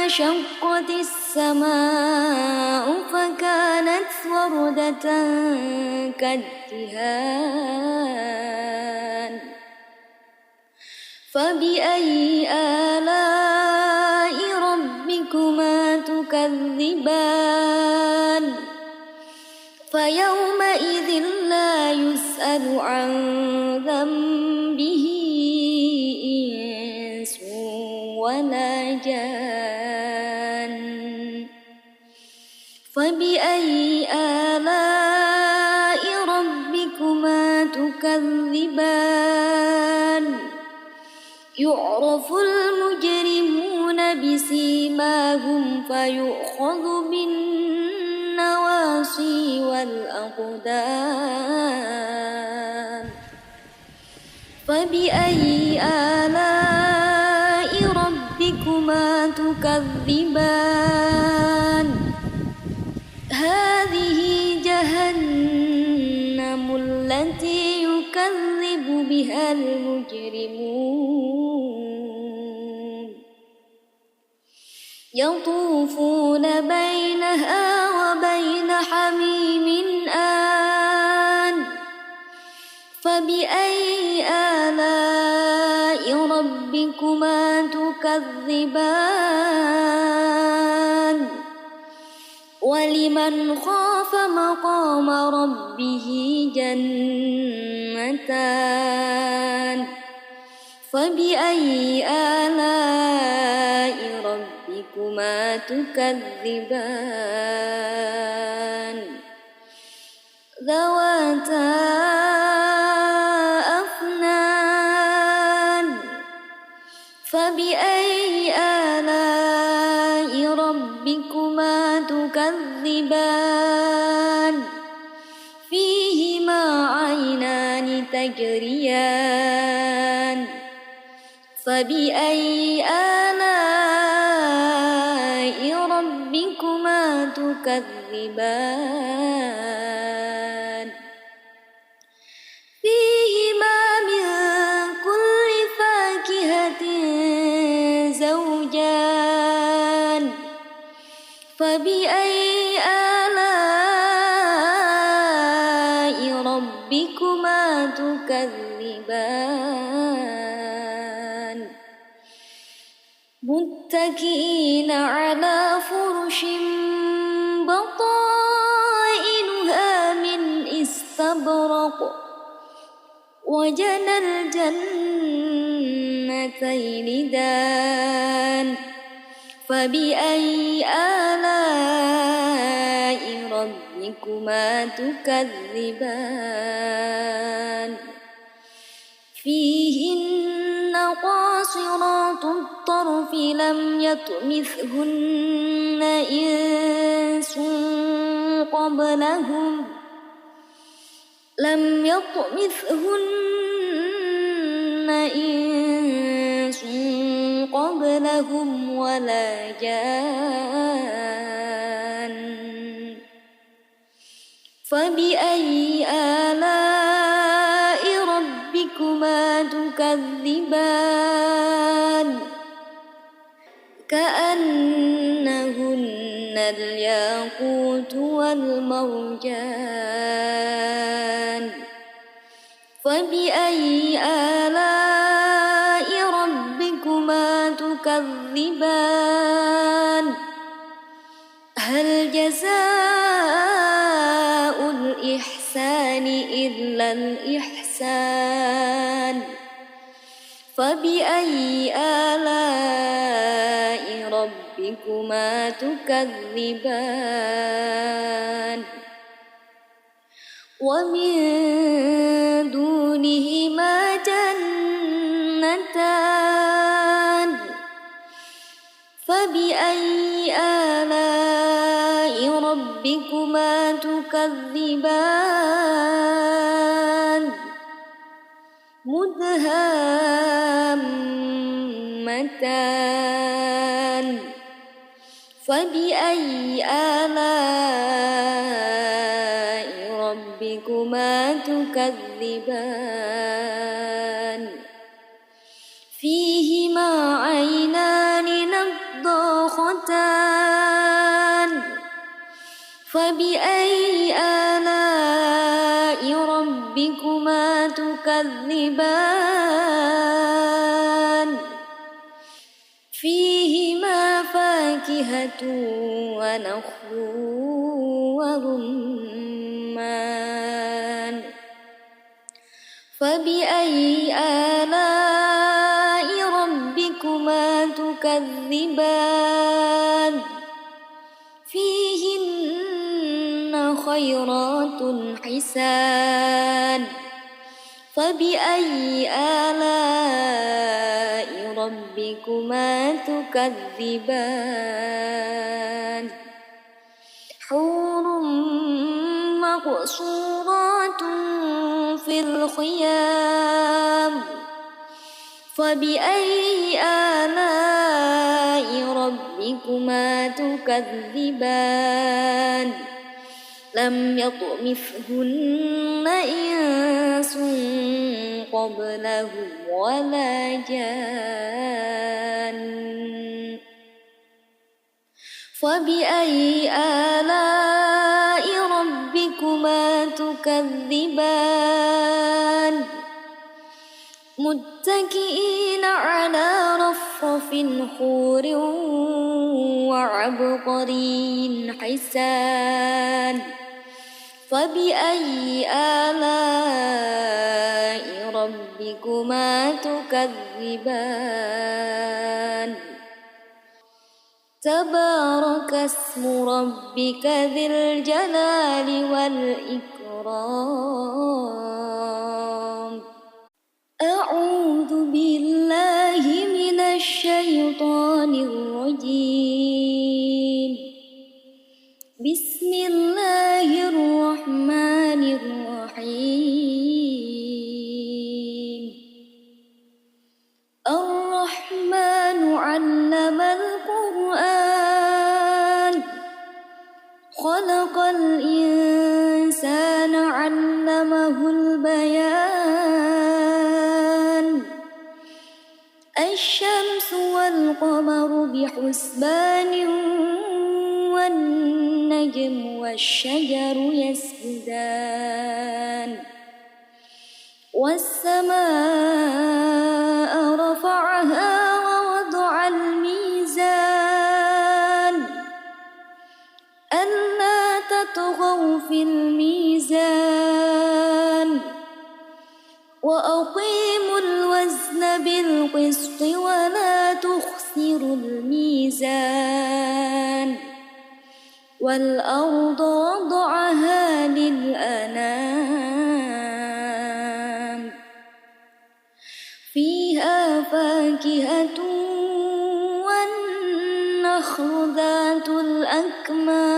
انشقت السماء فكانت وردة كالدهان فبأي آلاء ربكما تكذبان فيومئذ لا يسأل عن ذنبه إنس ولا جان فبأي آلاء ربكما تكذبان يعرف المجرمون بسيماهم فيؤخذ بالنواصي والأقدام فبأي آلاء ربكما تكذبان هذه جهنم التي يكذب بها المجرمون يطوفون بينها وبين حميم آن فبأي آلاء ربكما تكذبان ولمن خاف مقام ربه جنتان فبأي آلاء ربكما تكذبان ذواتا أفنان فبأي آلاء ربكما تكذبان فيهما عينان تجريان فبأي آلاء ربكما تكذبان فيهما من كل فاكهة زوجان فبأي آلاء ربكما تكذبان متكئين على فرش بطائنها من استبرق وجنى الجنتين دان فبأي آلاء ربكما ربكما تكذبان فيهن قاصرات الطرف لم يطمثهن إنس قبلهم ولا جان فبأي آلاء ربكما تكذبان كأنهن الياقوت والمرجان فبأي آلاء ربكما تكذبان هل جزاء الإحسان إلا الإحسان فبأي آلاء ربكما تكذبان ومن دونهما جنتان فبأي آلاء ربكما تكذبان مدهامتان فبأي آلاء ربكما تكذبان فيهما عينان نضاختان فبأي آلاء ربكما تكذبان فيهما فاكهة ونخل ورمان فبأي آلاء ربكما تكذبان فيهن خيرات حسان فبأي آلاء ربكما تكذبان حور مقصورات في الخيام فبأي آلاء ربكما تكذبان لم يطمثهن إنس قبلهم ولا جان فبأي آلاء ربكما تكذبان متكئين على رفرف خور وعبقري حسان فبأي آلاء ربكما تكذبان تبارك اسم ربك ذي الجلال والإكرام أعوذ بالله من الشيطان الرجيم بسم الله الرحمن الرحيم الرحمن علم القرآن خلق الإنسان علمه البيان الشمس والقمر بحسبان والنجم والشجر يسجدان والسماء رفعها ووضع الميزان ألا تطغوا في الميزان وأقيموا الوزن بالقسط ولا تخسروا الميزان والأرض وضعها الأنام فيها فاكهة والنخل ذات الأكمام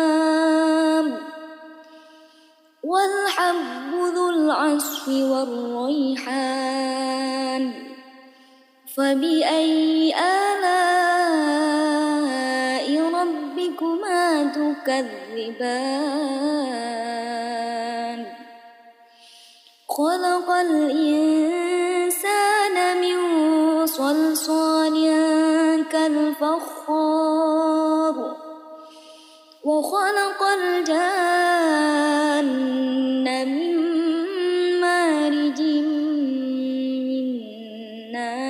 والحب ذو العصف والريحان فبأي آلاء ربكما تكذبان خلق الإنسان من صلصال كالفخار وخلق الجان من مارج من نار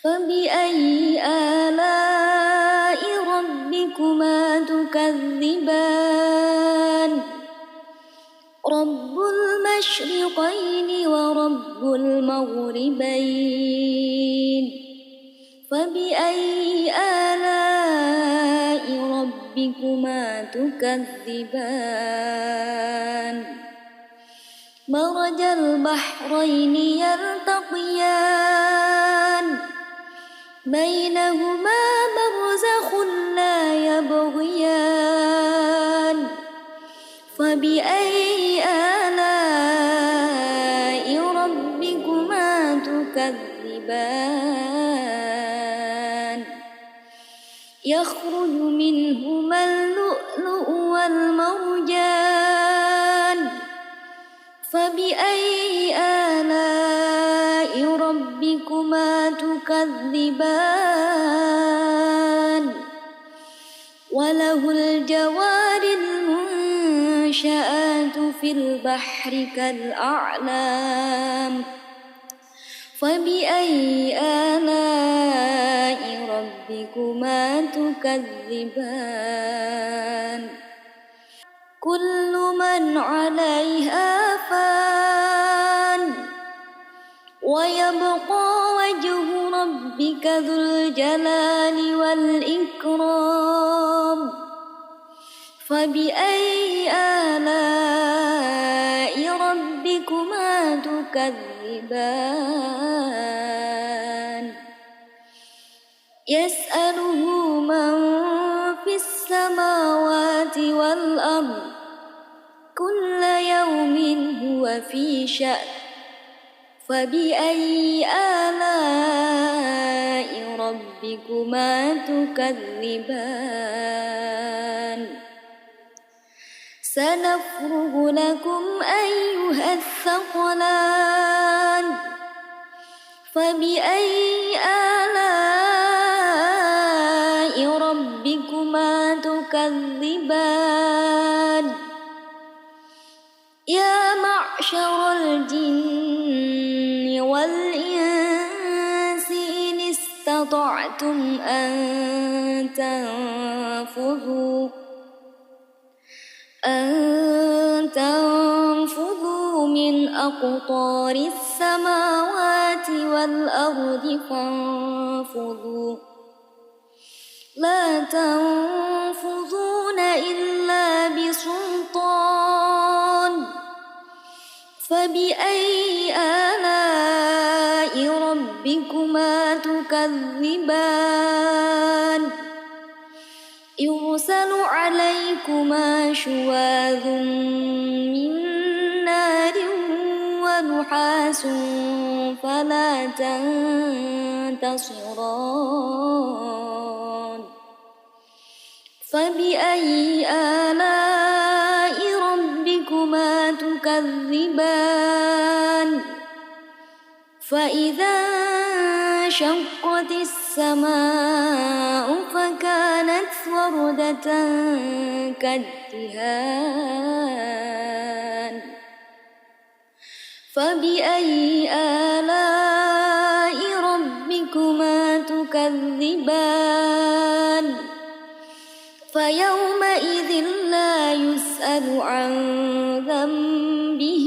فبأي آلاء ربكما تكذبان رب المشرقين ورب المغربين فبأي آلاء ربكما تكذبان مرج البحرين يلتقيان بينهما برزخ لا يبغيان فبأي آلاء ربكما تكذبان يخرج منهما اللؤلؤ والمرجان فبأي آلاء ربكما تكذبان وله الجوار المنشآت في البحر كالأعلام فبأي آلاء ربكما تكذبان كل من عليها فان ويبقى وجه ربك ذو الجلال والإكرام فبأي آلاء ربكما تكذبان يسأله من في السماوات والأرض كل يوم هو في شأن فبأي آلاء ربكما تكذبان سنفرغ لكم أيها الثقلان فبأي آلاء ربكما تكذبان يا معشر الجن والإنس إن استطعتم أن تنفذوا من أقطار السماوات والأرض فانفذوا لا تنفذون إلا بسلطان فبأي آلاء ربكما تكذبان يرسل عليكما شواظ من نار ونحاس فلا تنتصران فبأي آلاء ربكما تكذبان فإذا انشقت السماء فكانت وردة كالدهان فبأي آلاء ربكما تكذبان فيومئذ لا يسأل عن ذنبه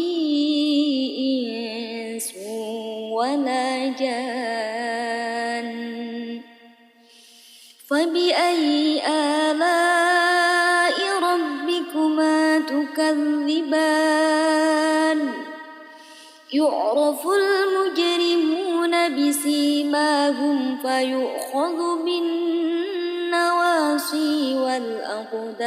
إنس ولا جان فبأي آلاء تكذبان يعرف المجرمون بسيماهم فيؤخذ بالنواصي والأقدام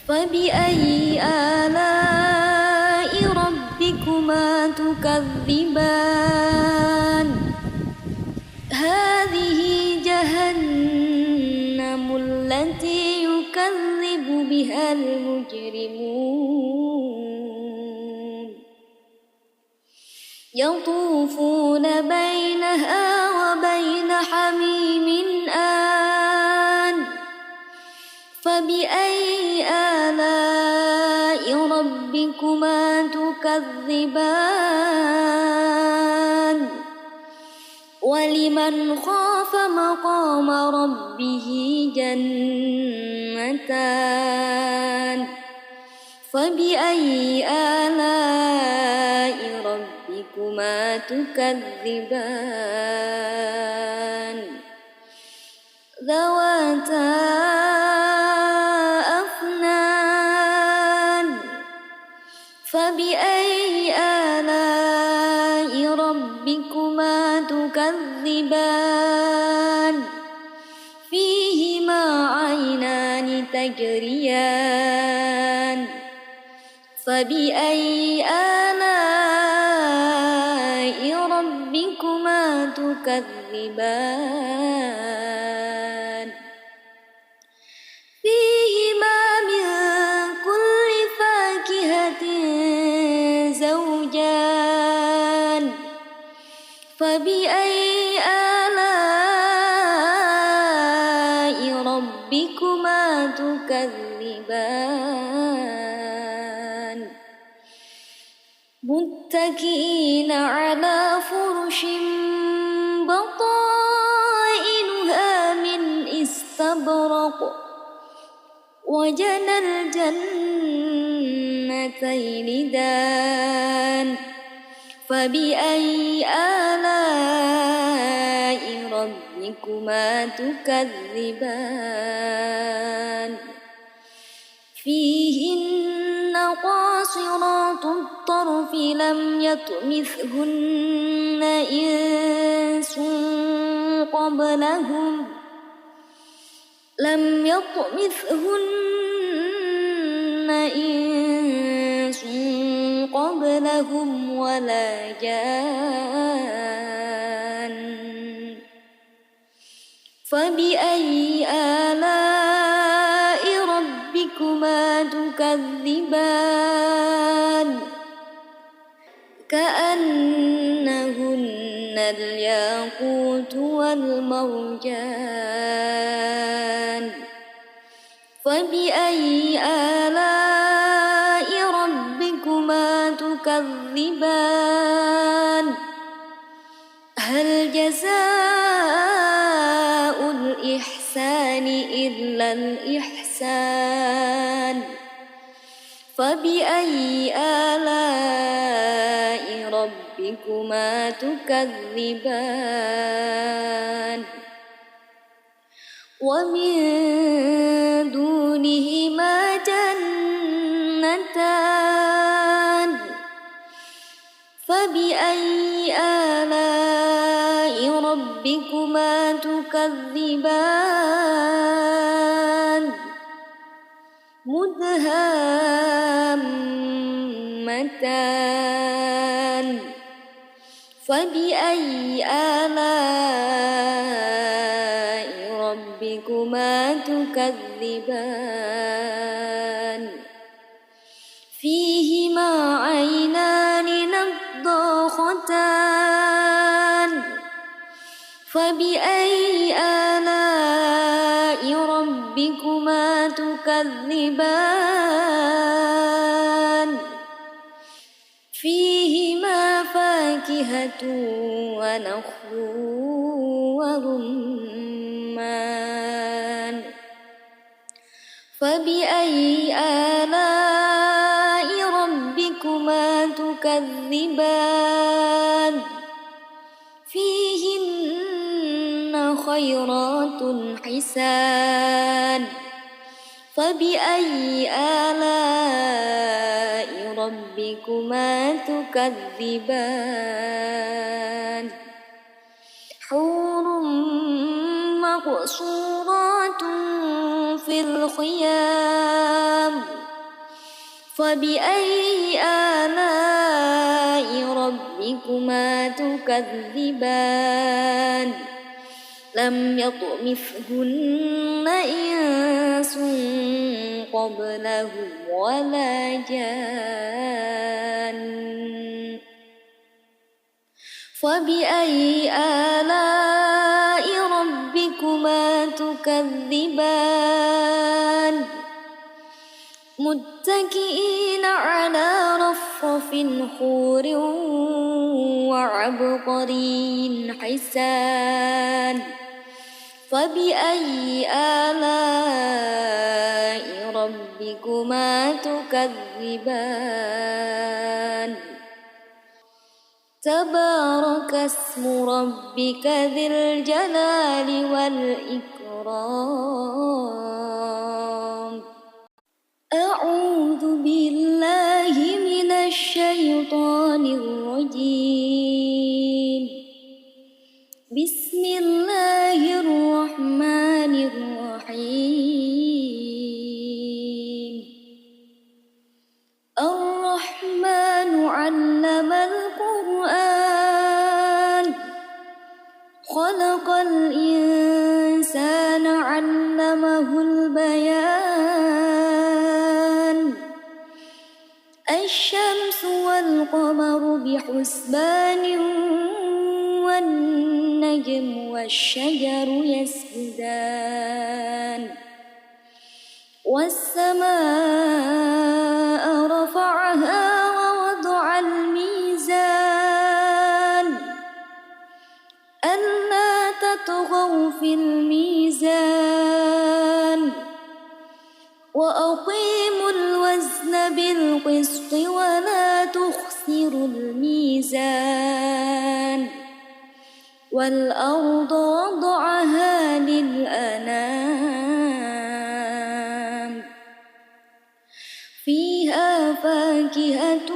فبأي آلاء ربكما تكذبان هذه جهنم التي يكذب بها المجرمون يطوفون بينها وبين حميم آن فبأي آلاء ربكما تكذبان ولمن خاف مقام ربه جنتان فبأي آلاء ربكما تكذبان ذواتا أفنان فبأي آلاء ربكما تكذبان فيهما عينان تجريان فبأي آلاء ربكما تكذبان فيهما من كل فاكهة زوجان فبأي آلاء ربكما تكذبان متكئين على فرش بطائنها من استبرق وجنى الجنتين دان فبأي آلاء ربكما تكذبان فيهن قاصرات الطرف لم يطمثهن إنس قبلهم ولا جان فبأي آلاء ربكما تكذبان كأنهن الياقوت والمرجان فبأي آلاء ربكما تكذبان هل جزاء الإحسان إلا الإحسان فبأي آلاء ربكما تكذبان ومن دونهما جنتان فبأي آلاء ربكما تكذبان مدهامتان فبأي آلاء ربكما تكذبان فيهما عينان نضاختان فبأي آلاء ربكما تكذبان فيهما فاكهة ونخل ورمان فبأي آلاء ربكما تكذبان فيهن خيرات حسان فبأي آلاء ربكما تكذبان حور مقصورات في الخيام فبأي آلاء ربكما تكذبان لم يطمثهن إنس قبلهم ولا جان فبأي آلاء ربكما تكذبان متكئين على رفرف خور وعبقري حسان فبأي آلاء ربكما تكذبان تبارك اسم ربك ذي الجلال والإكرام أعوذ بالله من الشيطان الرجيم بسم الله الرحمن الرحيم الرحمن علم القرآن خلق الإنسان علمه البيان الشمس والقمر بحسبان والنجم والشجر يسجدان والسماء رفعها ووضع الميزان ألا تطغوا في الميزان وأقيموا الوزن بالقسط ولا تخسروا الميزان والأرض وضعها للأنام فيها فاكهة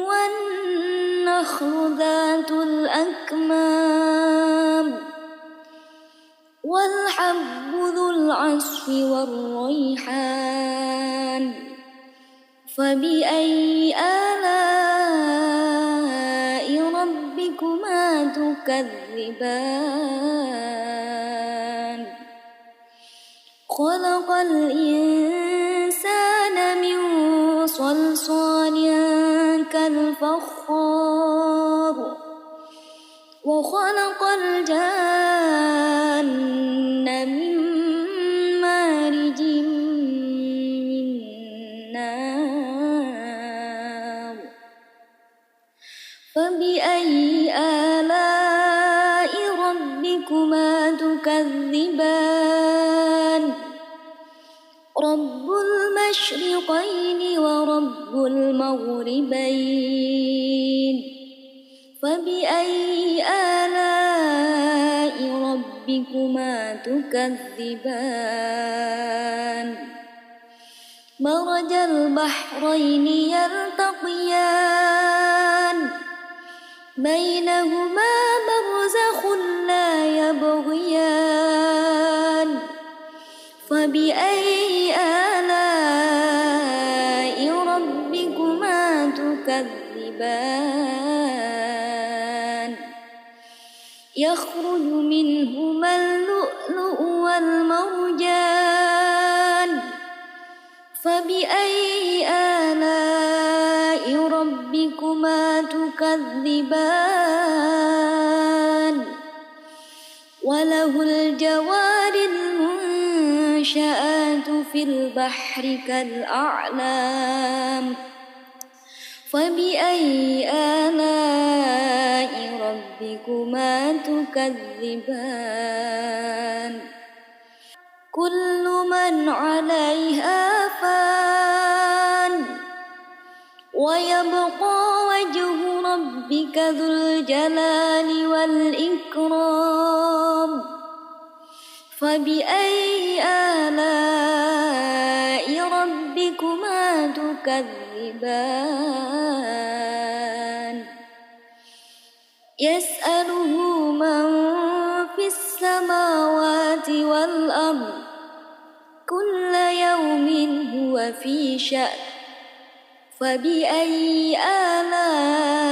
والنخل ذات الأكمام والحب ذو العصف والريحان فبأي آلاء ربكما تكذبان خلق الإنسان من صلصال كالفخار وخلق الجان من مارج من نار فبأي آلاء ربكما تكذبان رب المشرقين ورب المغربين فبأي آلاء ربكما تكذبان مرج البحرين يلتقيان بينهما برزخ لا يبغيان فبأي آلاء ربكما تكذبان يخرج منهما اللؤلؤ والمرجان فبأي آلاء ربكما تكذبان وله الجوار المنشآت في البحر كالأعلام فبأي آلاء ربكما تكذبان كل من عليها فان ويبقى وجه ربك ذو الجلال والإكرام فبأي آلاء تكذبان يسأله من في السماوات والأرض كل يوم هو في شأن فبأي آلاء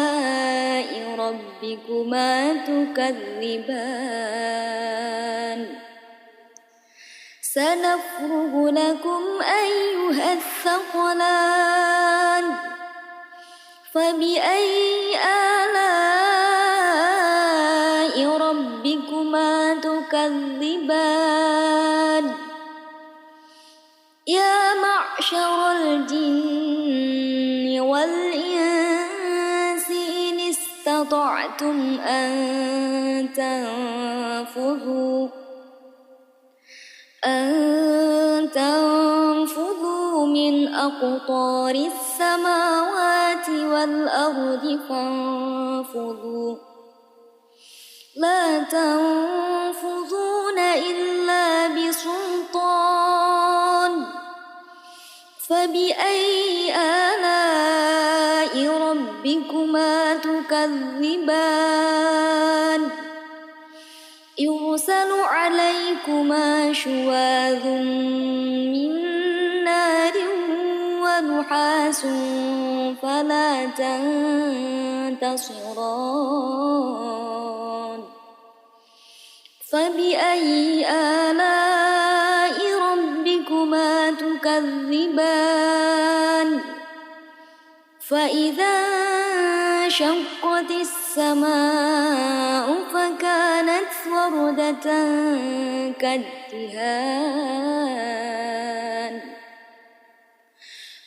ربكما تكذبان سنفرغ لكم أيها الثقلان فبأي آلاء ربكما تكذبان يا معشر الجن والإنس إن استطعتم أن تنفذوا من أقطار السماوات والأرض فانفذوا لا تنفذون إلا بسلطان فبأي آلاء ربكما تكذبان يرسل عليكما شواظ من نار ونحاس فلا تنتصران فبأي آلاء ربكما تكذبان فإذا انشقت السماء فكانت وردة كالدهان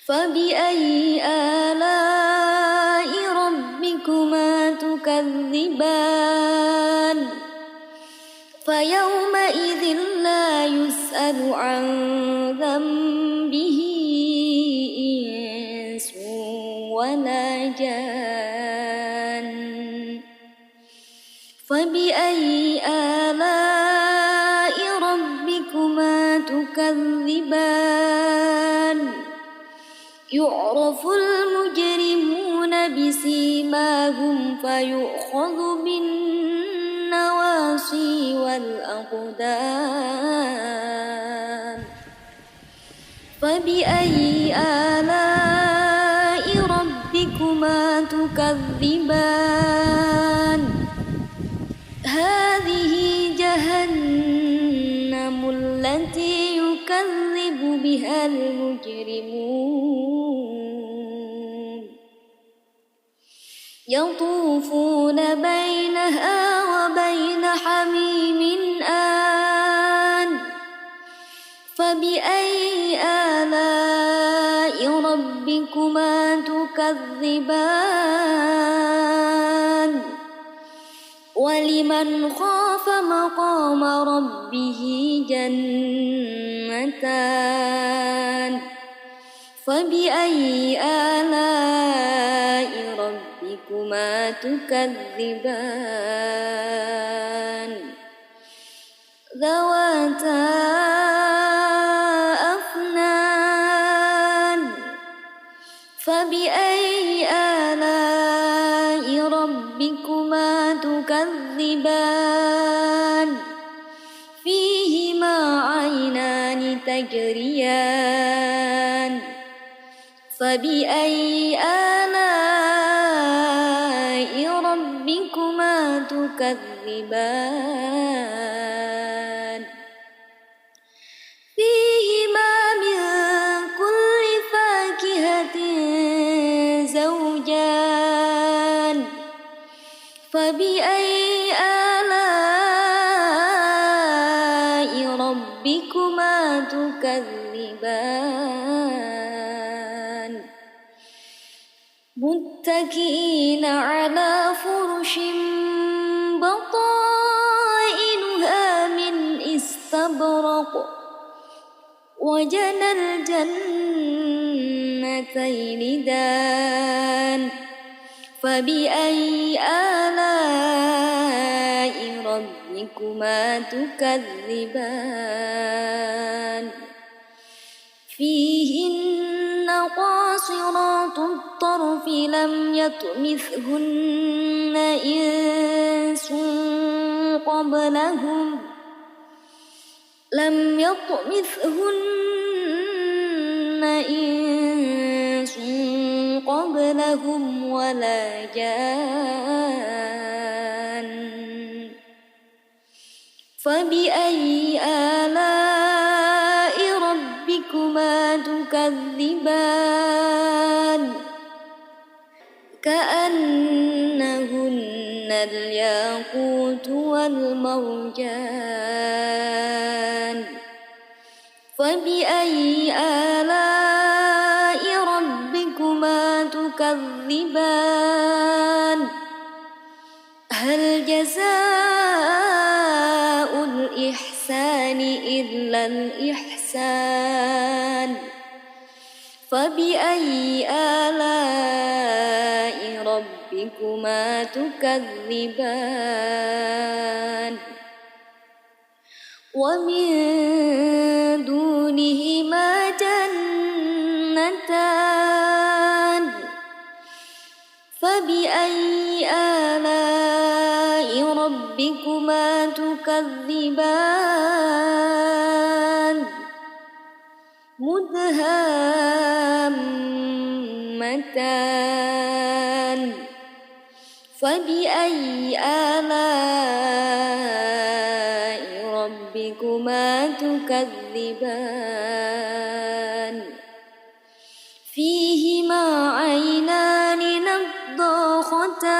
فبأي آلاء ربكما تكذبان فيومئذ لا يسأل عن ذنبه إنس ولا جان فبأي آلاء ربكما تكذبان يعرف المجرمون بسيماهم فيؤخذ بالنواصي والأقدام فبأي آلاء ربكما تكذبان هذه جهنم التي يكذب بها المجرمون يطوفون بينها وبين حميم آن فبأي آلاء ربكما تكذبان ولمن خاف مقام ربه جنتان فبأي آلاء ربكما تكذبان ذواتا أفنان فبأي آلاء ربكما تكذبان فيهما عينان تجريان فبأي آلاء ربكما تكذبان فيهما من كل فاكهة زوجان فبأي آلاء ربكما تكذبان متكئين على فرش بطائنها من استبرق وجنى الجنتين دان فبأي آلاء ربكما تكذبان فيهن قاصرات الطرف لم يطمثهن إنس قبلهم ولا جان فبأي آلاء ربكما تكذبان كأنهن الياقوت والمرجان فبأي آلاء ربكما تكذبان هل جزاء الإحسان إلا الإحسان فبأي آلاء ربكما تكذبان ومن دونهما جنتان فبأي آلاء ربكما تكذبان مدهامتان فبأي آلاء ربكما تكذبان فيهما عينان نضاختان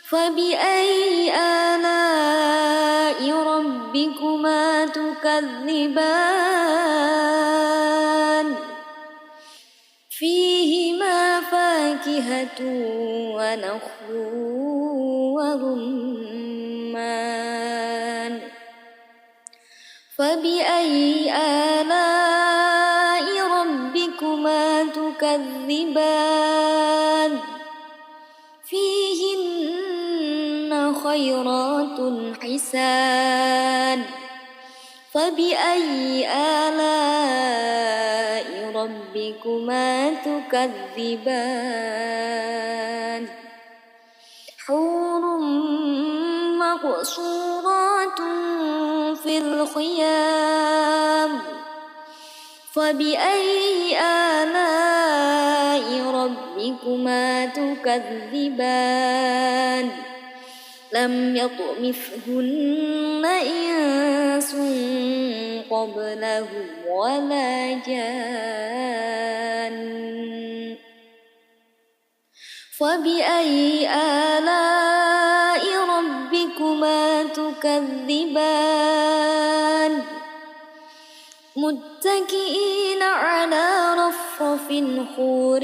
فبأي آلاء ربكما تكذبان فيهما فاكهة ونخل ورمان فبأي آلاء ربكما تكذبان فيهن خيرات حسان فبأي آلاء ربكما تكذبان حور مقصورات في الخيام فبأي آلاء ربكما تكذبان لم يطمثهن إنس قبلهم ولا جان فبأي آلاء ربكما تكذبان متكئين على رفرف خور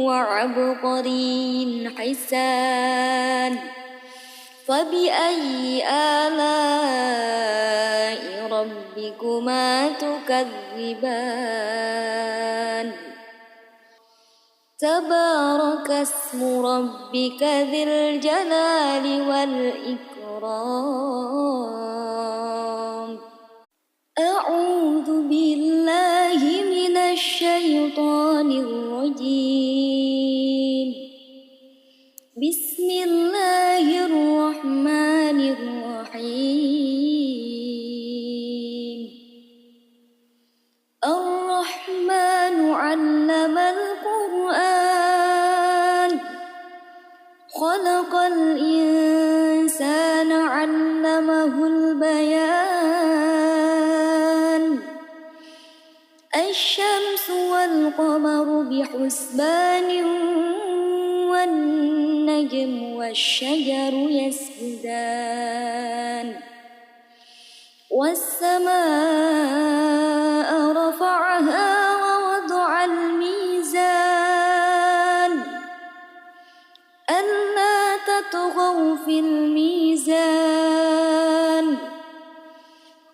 وعبقري حسان فبأي آلاء ربكما تكذبان تبارك اسم ربك ذي الجلال والإكرام أعوذ بالله من الشيطان الرجيم بسم الله الرحمن الرحيم الرحمن علم القرآن خلق الإنسان علمه البيان الشمس والقمر بحسبان والنجم والشجر يسجدان والسماء رفعها ووضع الميزان ألا تطغوا في الميزان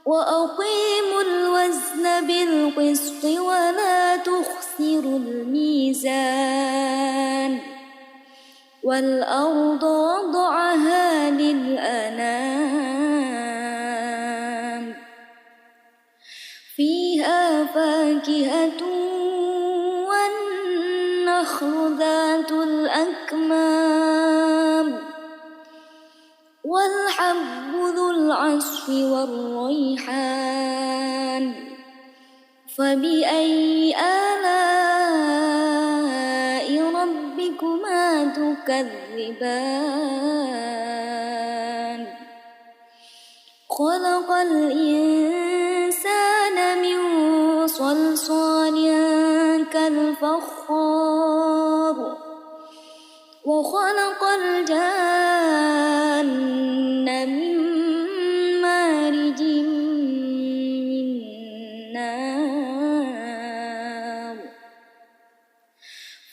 وأقيموا الوزن بالقسط ولا تخسروا الميزان والأرض وضعها للأنام فيها فاكهة والنخل ذات الأكمام والحب ذو العصف والريحان فبأي آلاء ربكما تكذبان خلق الإنسان من صلصال كالفخار وخلق الجان من مارج من نار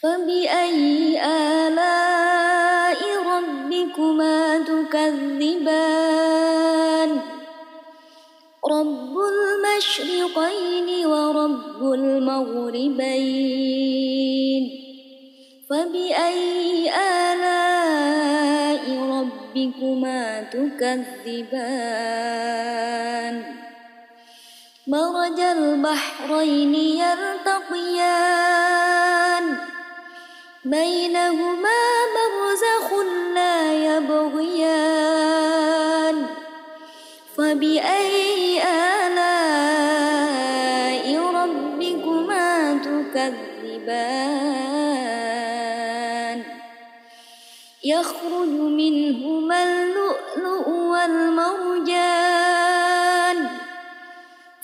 فبأي آلاء ربكما تكذبان رب المشرقين ورب المغربين فبأي آلاء ربكما تكذبان مرج البحرين يلتقيان بينهما برزخ لا يبغيان فبأي آلاء ربكما تكذبان يخرج منهما اللؤلؤ والمرجان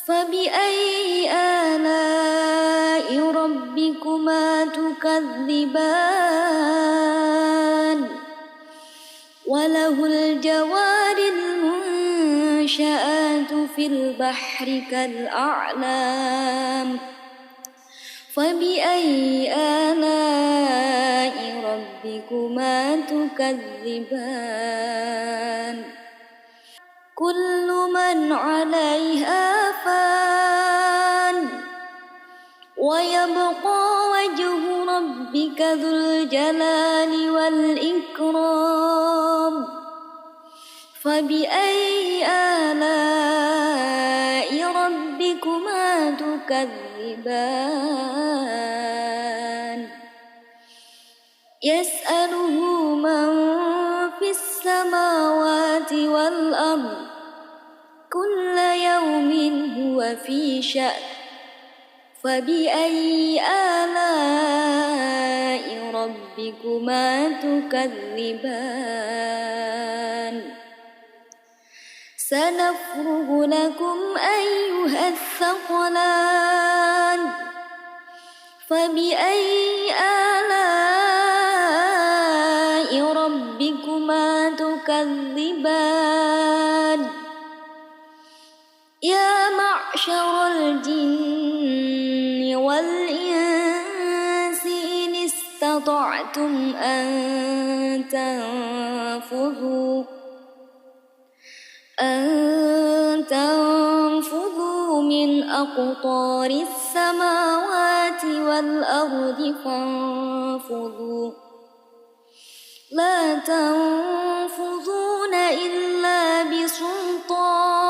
فبأي آلاء ربكما تكذبان وله الجوار المنشآت في البحر كالأعلام فبأي آلاء ربكما تكذبان كل من عليها فان ويبقى وجه ربك ذو الجلال والإكرام فبأي آلاء ربكما تكذبان يسأله من في السماوات والأرض كل يوم هو في شأن فبأي آلاء ربكما تكذبان سنفرغ لكم أيها الثقلان فبأي آلاء ربكما تكذبان يا معشر الجن والإنس إن استطعتم أن تنفذوا من أقطار السماوات والأرض فانفذوا لا تنفذون إلا بسلطان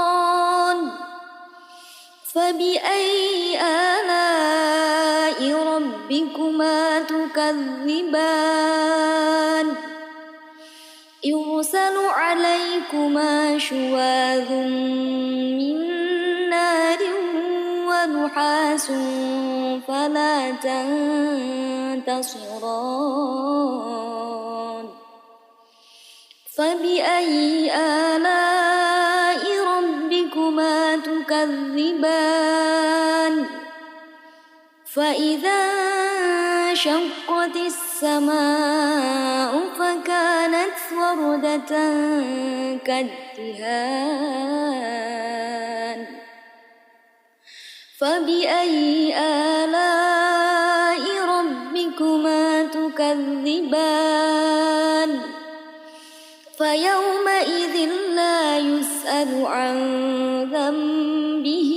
فبأي آلاء ربكما تكذبان يرسل عليكما شواظ من نار ونحاس فلا تنتصران فبأي آلاء ربكما تكذبان فإذا انشقت السماء فكانت وردة كالدهان فبأي آلاء ربكما تكذبان فيومئذ لا يسأل عن ذنبه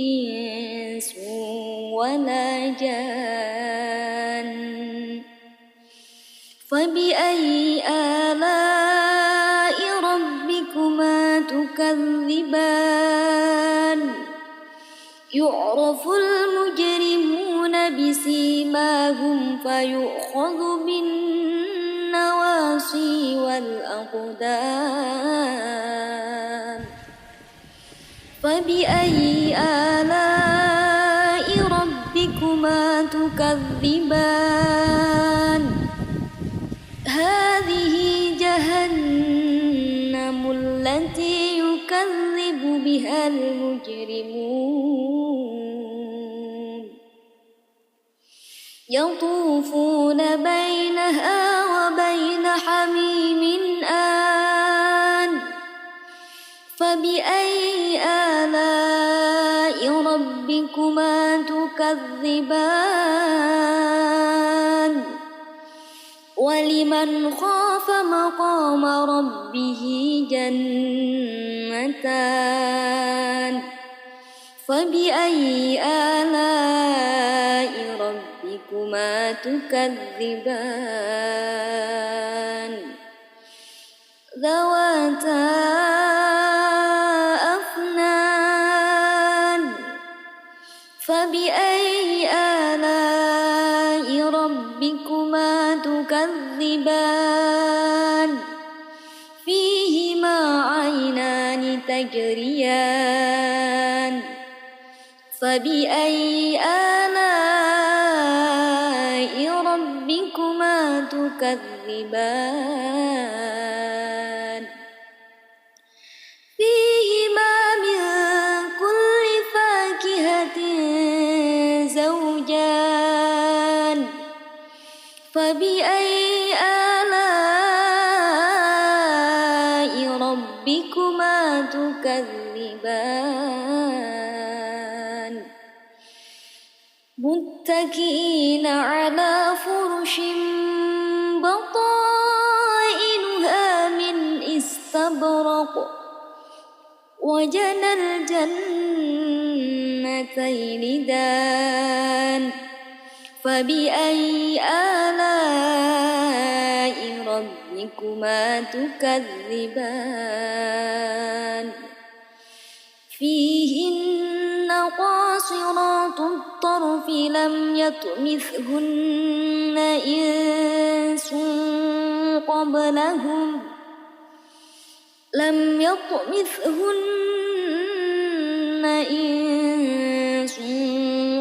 إنس ولا جان فبأي آلاء ربكما تكذبان يعرف المجرمون بسيماهم فيؤخذ بالنواصي والأقدام فبأي آلاء ربكما تكذبان هذه جهنم التي يكذب بها المجرمون يطوفون بينها وبين حميم آن فبأي آلاء ربكما تكذبان ولمن خاف مقام ربه جنتان فبأي آلاء ربكما تكذبان ذواتا أفنان فبأي آلاء ربكما تكذبان فيهما عينان تجريان فبأي آلاء ربكما تكذبان فيهما من كل فاكهة زوجان فبأي آلاء ربكما تكذبان متكئين على فرش بطائنها من استبرق وجنى الجنتين دان فبأي آلاء ربكما تكذبان فيهن قاصرات الطرف لم يطمثهن إنس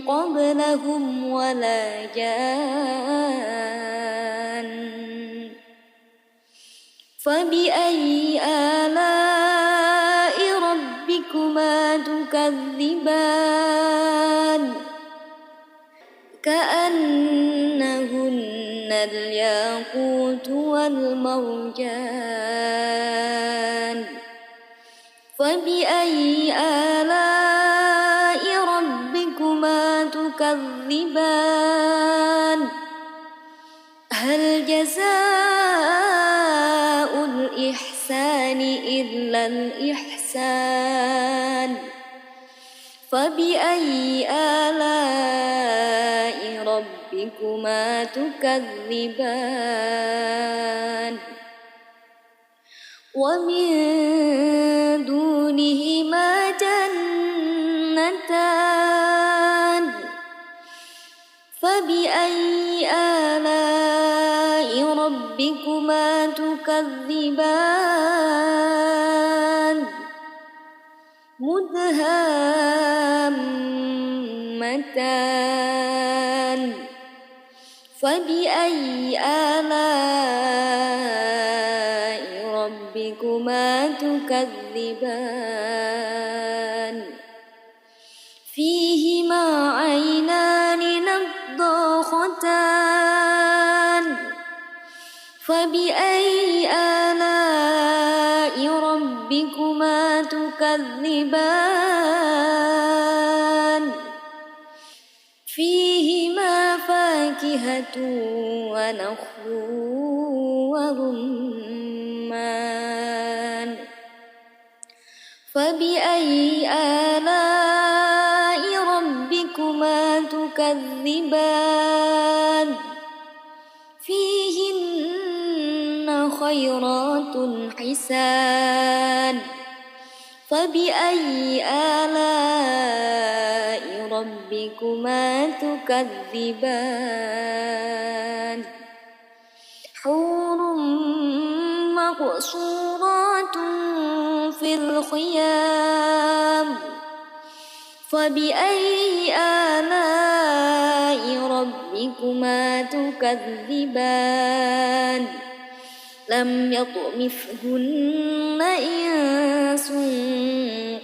قبلهم ولا جان فبأي آلاء ربكما تكذبان كأنهن الياقوت والمرجان فبأي آلاء ربكما تكذبان هل جزاء الإحسان إلا الإحسان فبأي آلاء ربكما تكذبان ومن دونهما جنتان فبأي آلاء ربكما تكذبان مدهامتان فبأي آلاء ربكما تكذبان فيهما عينان نضاختان فبأي آلاء ربكما تكذبان فيهما فاكهة ونخل ورمان فبأي آلاء ربكما تكذبان فيهن خيرات حسان فبأي آلاء ربكما تكذبان حور مقصورات في الخيام فبأي آلاء ربكما تكذبان لم يطمثهن إنس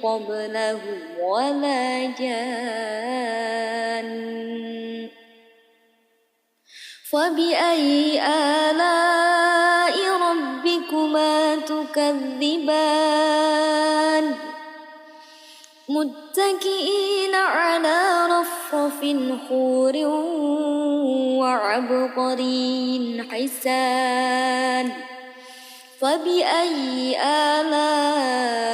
قبلهم ولا جان فبأي آلاء ربكما تكذبان متكئين على رفرف خور وعبقري حسان فبأي آلاء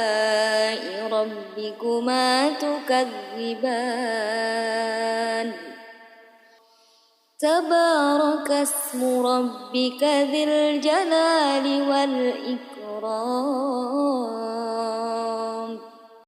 ربكما تكذبان تبارك اسم ربك ذي الجلال والإكرام